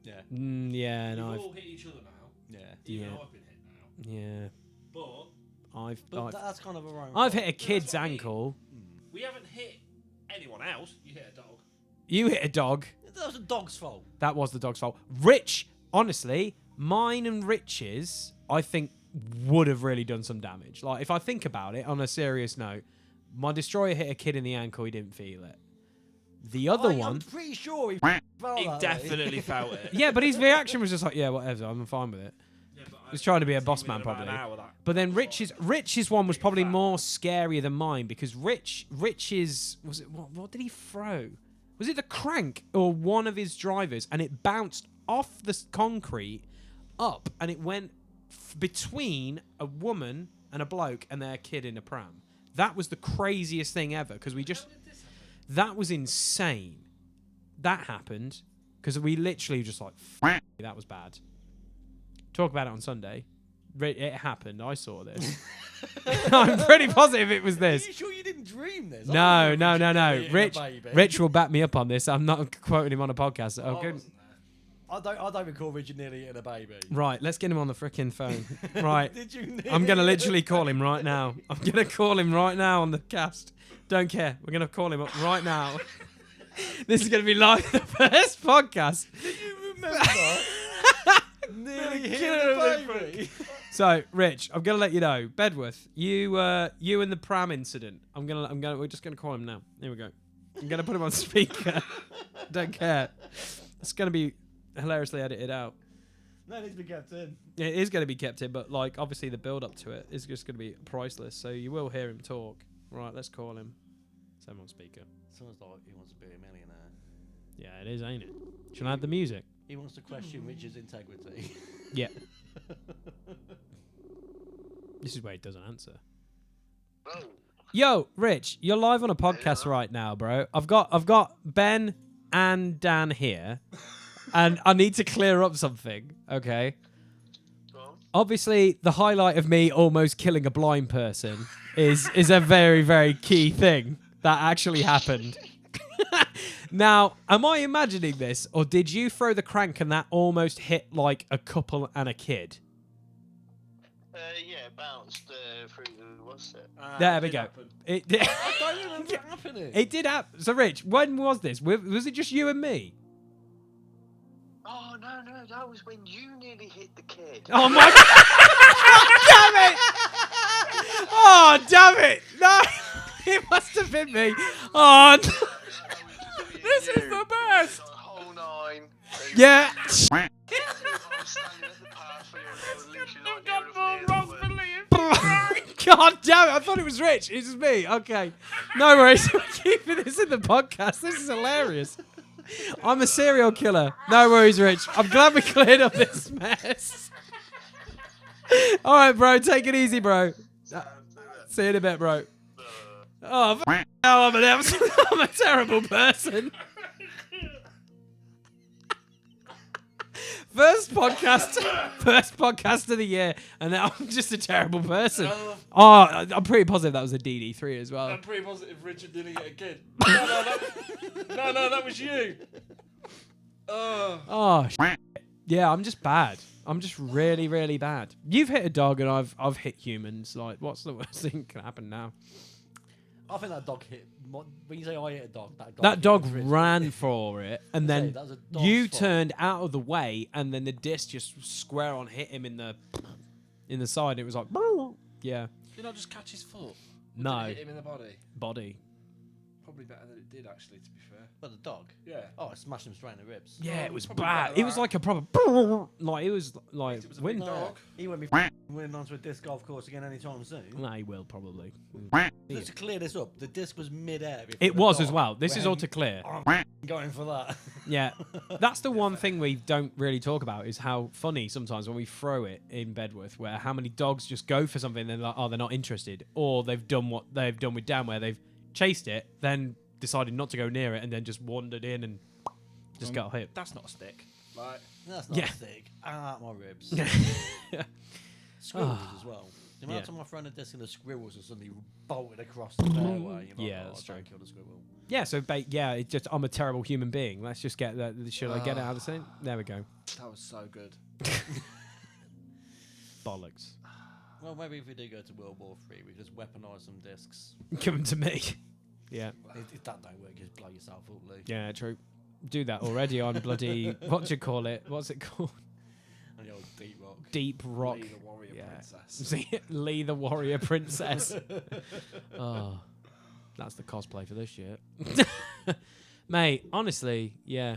Yeah. Yeah, We've no. all hit each other now. Yeah. Even Yeah. I've been hit now. Yeah. But But that's kind of a wrong. I've hit a kid's ankle. we haven't hit anyone else. You hit a dog. You hit a dog. That was a dog's fault. That was the dog's fault. Rich, honestly, mine and Rich's, I think, would have really done some damage. Like, if I think about it on a serious note, my destroyer hit a kid in the ankle. He didn't feel it. The other I'm one... pretty sure he felt He that way. definitely felt it. Yeah, but his reaction was just like, yeah, whatever, I'm fine with it. Yeah, but He's trying to be a boss man, probably. But then Rich's one was probably more scarier than mine, because Rich's... Was it, what did he throw? Was it the crank or one of his drivers? And it bounced off the concrete up, and it went between a woman and a bloke and their kid in a pram. That was the craziest thing ever, because we just... That was insane. That happened because we literally just like, that was bad. Talk about it on Sunday. It happened. I saw this. I'm pretty positive it was this. Are you sure you didn't dream this? No. Rich will back me up on this. I'm not quoting him on a podcast. Oh, good. I don't recall Richard nearly hitting a baby. Right, let's get him on the freaking phone. Right. Did you? I'm going to literally call him right now. I'm going to call him right now on the cast. Don't care. We're going to call him up right now. This is going to be live, the first podcast. Did you remember? Nearly hitting a baby. So, Rich, I'm going to let you know. Bedworth, you and the pram incident. We're just going to call him now. Here we go. I'm going to put him on speaker. Don't care. It's going to be hilariously edited out. No, it needs to be kept in. It is going to be kept in, but like obviously the build up to it is just going to be priceless. So you will hear him talk. Right, let's call him. Set him on speaker. Sounds like he wants to be a millionaire. Yeah, it is, ain't it? Shall I add the music? He wants to question Richard's integrity. Yeah. This is where he doesn't answer. Yo, Rich, you're live on a podcast right now, bro. I've got Ben and Dan here, and I need to clear up something. Okay. Obviously, the highlight of me almost killing a blind person is a very, very key thing that actually happened. Now, am I imagining this, or did you throw the crank and that almost hit like a couple and a kid? Yeah, it bounced through the... What's it? There we go. It did. I don't remember it happening. It did happen. So, Rich, when was this? Was it just you and me? Oh, no, that was when you nearly hit the kid. Oh, my God. Damn it! Oh, damn it! No! It must have been me. Oh, no. This is the best! The whole nine. Yeah. I was standing at the pathway and they were literally like... God damn it, I thought it was Rich. It's just me. Okay. No worries. We're keeping this in the podcast. This is hilarious. I'm a serial killer. No worries, Rich. I'm glad we cleared up this mess. All right, bro. Take it easy, bro. So, See you in a bit, bro. Oh, hell, I'm a terrible person. First podcast of the year, and now I'm just a terrible person. Oh, I'm pretty positive that was a DD3 as well. I'm pretty positive Richard did it again. No, that was you. Oh, yeah, I'm just bad. I'm just really, really bad. You've hit a dog, and I've hit humans. Like, what's the worst thing that can happen now? I think that dog hit. When you say I hit a dog, That dog hit ran for it, and Say, then that was a dog's you fault. turned out of the way, and then the disc just square on hit him in the side. It was like, yeah, Did I just catch his foot? Or No. Did it hit him in the body? body. Probably better than it did, actually, to be fair. But the dog. Yeah. Oh, it smashed him straight in the ribs. Yeah, it was probably bad. better It was that. like a proper, like it was like It was a wind. big dog. He won't be winning onto a disc golf course again anytime soon. No, he will probably. Just to clear this up, the disc was mid-air. before It the was dog as well. This is all went, to clear. I'm going for that. Yeah, that's the one thing we don't really talk about is how funny sometimes when we throw it in Bedworth, where how many dogs just go for something and they're like, oh, they're not interested, or they've done what they've done with Dan, where they've chased it, then decided not to go near it, and then just wandered in and just got hit. That's not a stick. Like, That's not Yeah. a stick. Ah, my ribs. Yeah. Squirrels as well. The amount Yeah. of time I thrown a disc and the squirrels are suddenly bolted across the fairway. You're like, Yeah, oh, that's don't true. kill the squirrel. Yeah, so it just I'm a terrible human being. Let's just get that. Should I get it out of the scene? There we go. that was so good. Bollocks. Well, maybe if we do go to World War III, we just weaponise some discs. Give them to me. Yeah. If that don't work, just blow yourself up, Lee. Yeah, true. Do that already on bloody what do you call it? What's it called? And the old deep rock. Deep Rock. Lee the Warrior Yeah. Princess. See, Lee the Warrior Princess. Oh, that's the cosplay for this shit. Mate, honestly, yeah.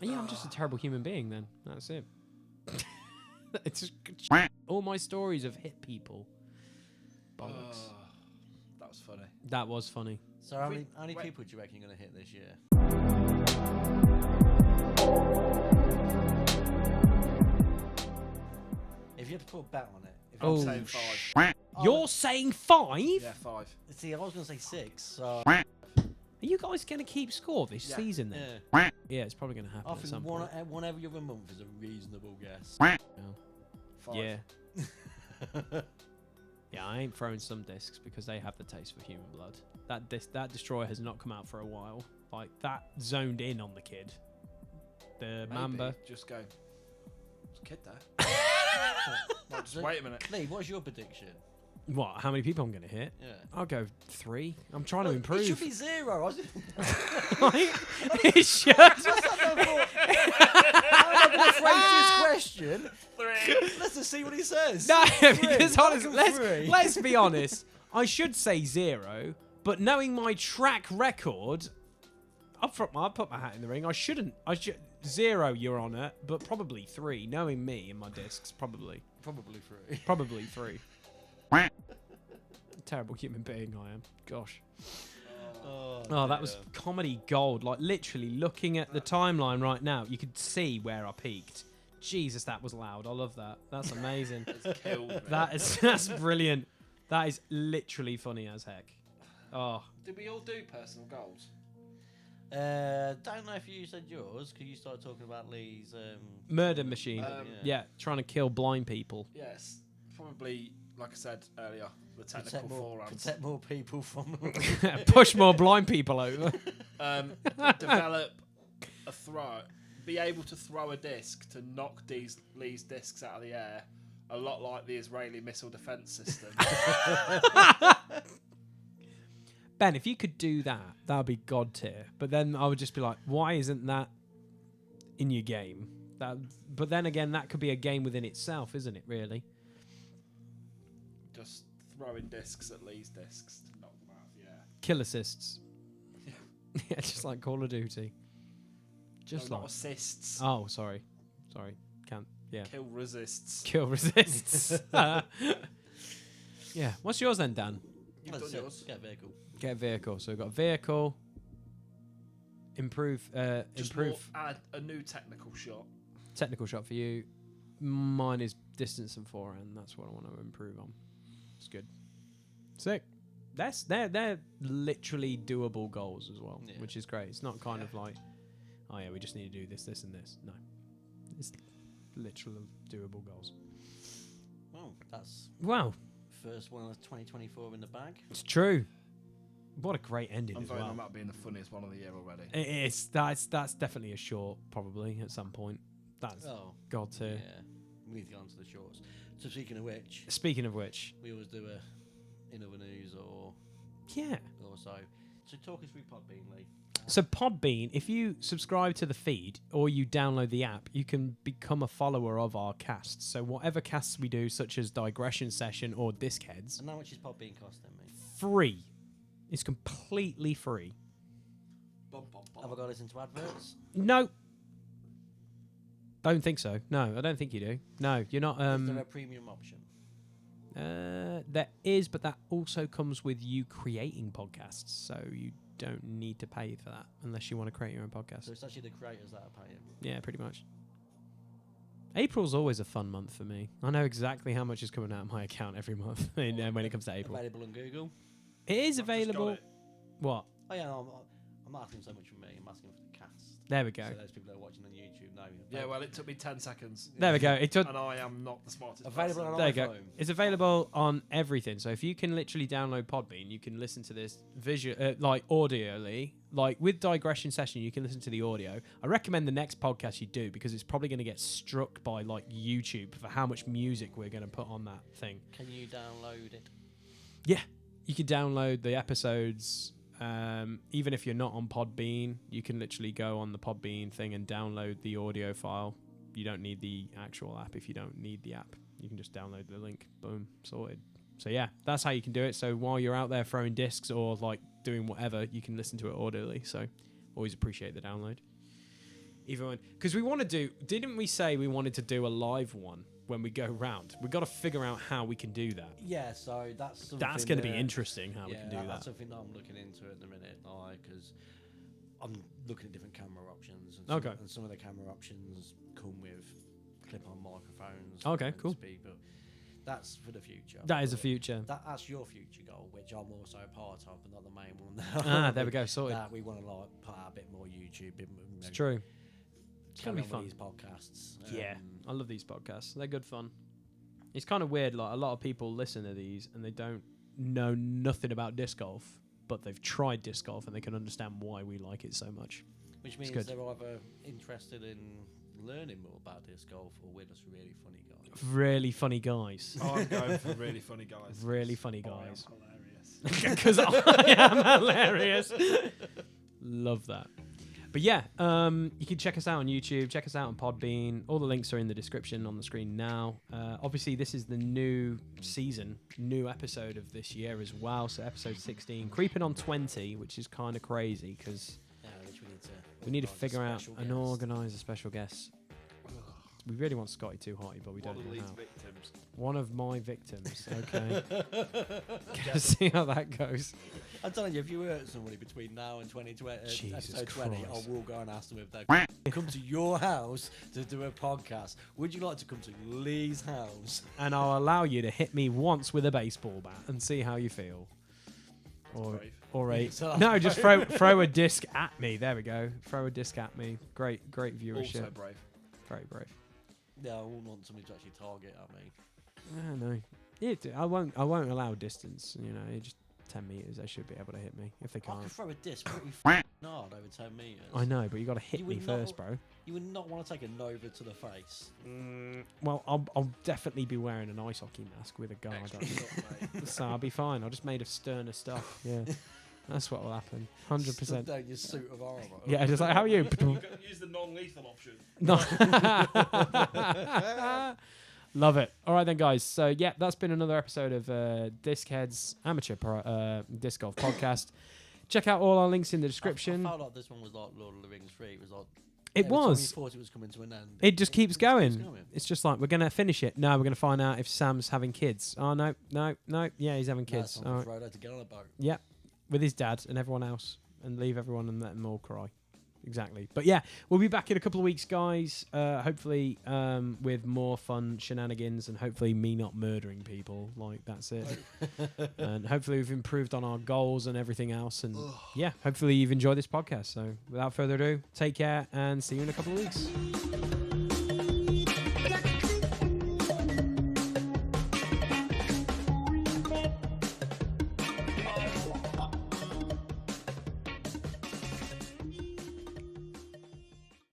Yeah, I'm just a terrible human being then. That's it. It's just all my stories have hit people. Bollocks. That was funny. That was funny. So how Wait, many wait. people do you reckon you're going to hit this year? If you had to put a bet on it. If I'm Oh, saying 5. You're saying 5? Yeah, 5. See, I was going to say 6. So Are you guys going to keep score this Yeah. season then? yeah, Yeah, it's probably going to happen I at think some one, point. one every other month is a reasonable guess. 5. Yeah. Yeah, I ain't throwing some discs because they have the taste for human blood. That destroyer has not come out for a while. Like that zoned in on the kid. The Maybe Mamba. just go. There's a kid there. Like, just wait a minute. Lee, what's your prediction? What? How many people I'm gonna hit? Yeah. I'll go 3. I'm trying to It improve. should be 0. I was It should. I'm going to phrase this question. 3. Let's just see what he says. No, Three. because I'll honestly, go 3. let's be honest. I should say 0, but knowing my track record, I put my hat in the ring. I shouldn't. 0, Your Honour, but probably 3. Knowing me and my discs, probably Probably 3. 3. Terrible human being I am. Gosh. Oh, that was comedy gold. Like literally looking at the timeline right now, you could see where I peaked. Jesus, that was loud. I love that. That's amazing. It's killed me. That's brilliant. That is literally funny as heck. Oh, Did we all do personal goals? Don't know if you said yours, because you started talking about Lee's murder machine. Um, Yeah, trying to kill blind people. Yes. Probably, like I said earlier, the technical forearms. protect more people from. Push more blind people over. Develop a throw. Be able to throw a disc to knock Lee's discs out of the air, a lot like the Israeli missile defense system. Ben, if you could do that, that would be god tier. But then I would just be like, why isn't that in your game? But then again, that could be a game within itself, isn't it, really? Just throwing discs at Lee's discs to knock them out of the air. Kill assists. Yeah. Yeah, just like Call of Duty. Just No, like... not assists. Oh, sorry. Can't... Yeah. Kill resists. Kill resists. Yeah. What's yours then, Dan? You've done yours. Get a vehicle. Get a vehicle. So we've got vehicle. Improve. Just Improve. more, add a new technical shot. Technical shot for you. Mine is distance and forehand. That's what I want to improve on. It's good. Sick. They're literally doable goals as well, which is great. It's not kind of like, oh yeah, we just need to do this, this, and this. No, it's literal doable goals. Well, that's first one of 2024 in the bag. It's true. What a great ending I'm as voting well. on that being the funniest one of the year already. It is. That's definitely a short, probably at some point. That's God tier. Yeah, we need to get on to the shorts. So speaking of which, we always do a in other news or so. So talk us through Podbean, Lee. So Podbean, if you subscribe to the feed or you download the app, you can become a follower of our casts. So whatever casts we do, such as Digression Session or Disc-Heads, And how much is Podbean costing me? free. It's completely free. Have I got to listen to adverts? No. Don't think so. No, I don't think you do. No, you're not. Is there a premium option? There is, but that also comes with you creating podcasts. So you don't need to pay for that unless you want to create your own podcast. So it's actually the creators that are paying. Yeah, pretty much. April's always a fun month for me. I know exactly how much is coming out of my account every month when it comes to April. Available on Google. It is I've just got available. it. What? Oh yeah, no, I'm not asking so much from me. I'm asking for the cast. There we go. So those people that are watching on YouTube know. Yeah, well, it took me 10 seconds. There we go. It took. And I am not the smartest Available person. on There you iPhone. go. It's available on everything. So if you can literally download Podbean, you can listen to this like audioly. Like with Digression Session, you can listen to the audio. I recommend the next podcast you do because it's probably going to get struck by like YouTube for how much music we're going to put on that thing. Can you download it? Yeah, you can download the episodes. Even if you're not on Podbean, you can literally go on the Podbean thing and download the audio file. You don't need the actual app if you don't need the app. You can just download the link. Boom, sorted. So yeah, that's how you can do it. So while you're out there throwing discs or like doing whatever, you can listen to it audibly. So always appreciate the download. Even when, because we want to do, didn't we say we wanted to do a live one when we go round? We got to figure out how we can do that. Yeah, so that's something That's going to be that- interesting how we can do that. That's something that I'm looking into at the minute, because I'm looking at different camera options. And Okay. And some of the camera options come with clip-on microphones. Okay, and cool. Speak, but that's for the future. That is a future. That's your future goal, which I'm also a part of, but not the main one. There we go, sorted. That we want to like put out a bit more YouTube. It's true. It's Carry gonna be on with fun. these podcasts. Yeah, I love these podcasts. They're good fun. It's kind of weird. Like a lot of people listen to these and they don't know nothing about disc golf, but they've tried disc golf and they can understand why we like it so much. Which means good. they're either interested in learning more about disc golf, or we're just really funny guys. Really funny guys. Oh, I'm going for really funny guys. Really funny Oh, I am guys. hilarious. Because I am hilarious. Love that. But yeah, you can check us out on YouTube, check us out on Podbean. All the links are in the description on the screen now. Obviously, this is the new season, new episode of this year as well. So episode 16, creeping on 20, which is kind of crazy because Which we need to organise a figure out special and guest. organise a special guest. We really want Scotty Too Hotty, but we don't One of know these how. victims. One of my victims. Okay. See how that goes. I'm telling you, if you hurt somebody between now and 2020, Jesus episode 20, I Christ. will go and ask them if they come to your house to do a podcast. Would you like to come to Lee's house? And I'll allow you to hit me once with a baseball bat and see how you feel. Or brave. a So no, just throw a disc at me. There we go. Throw a disc at me. Great viewership. Also brave. Very brave. Yeah, I wouldn't want somebody to actually target at me. I know. I won't allow distance. You know, just 10 meters. They should be able to hit me if they I can't. could throw a disc pretty hard over 10 metres. I know, but you got to hit You me would not- first, bro. You would not want to take a Nova to the face. Well, I'll definitely be wearing an ice hockey mask with a guard Extra on. stuff, mate. So I'll be fine. I'll just made of sterner stuff. Yeah, that's what will happen. Stood 100%. down your suit of armour. Yeah, just like how are you? Use the non-lethal option. No. Love it. All right then, guys. So yeah, that's been another episode of Disc Heads Amateur Disc Golf Podcast. Check out all our links in the description. I felt like this one was like Lord of the Rings 3. It was like It every time was. you thought it was coming to an end. It just keeps keeps going. It's just like we're gonna finish it. No, we're gonna find out if Sam's having kids. Oh no. Yeah, he's having kids. Now All it's right. time for Frodo to get on a boat. Yeah, with his dad and everyone else, and leave everyone and let them all cry. exactly. But yeah, we'll be back in a couple of weeks, guys. Hopefully with more fun shenanigans and hopefully me not murdering people. Like, that's it. And hopefully we've improved on our goals and everything else. And yeah, hopefully you've enjoyed this podcast. So without further ado, take care and see you in a couple of weeks.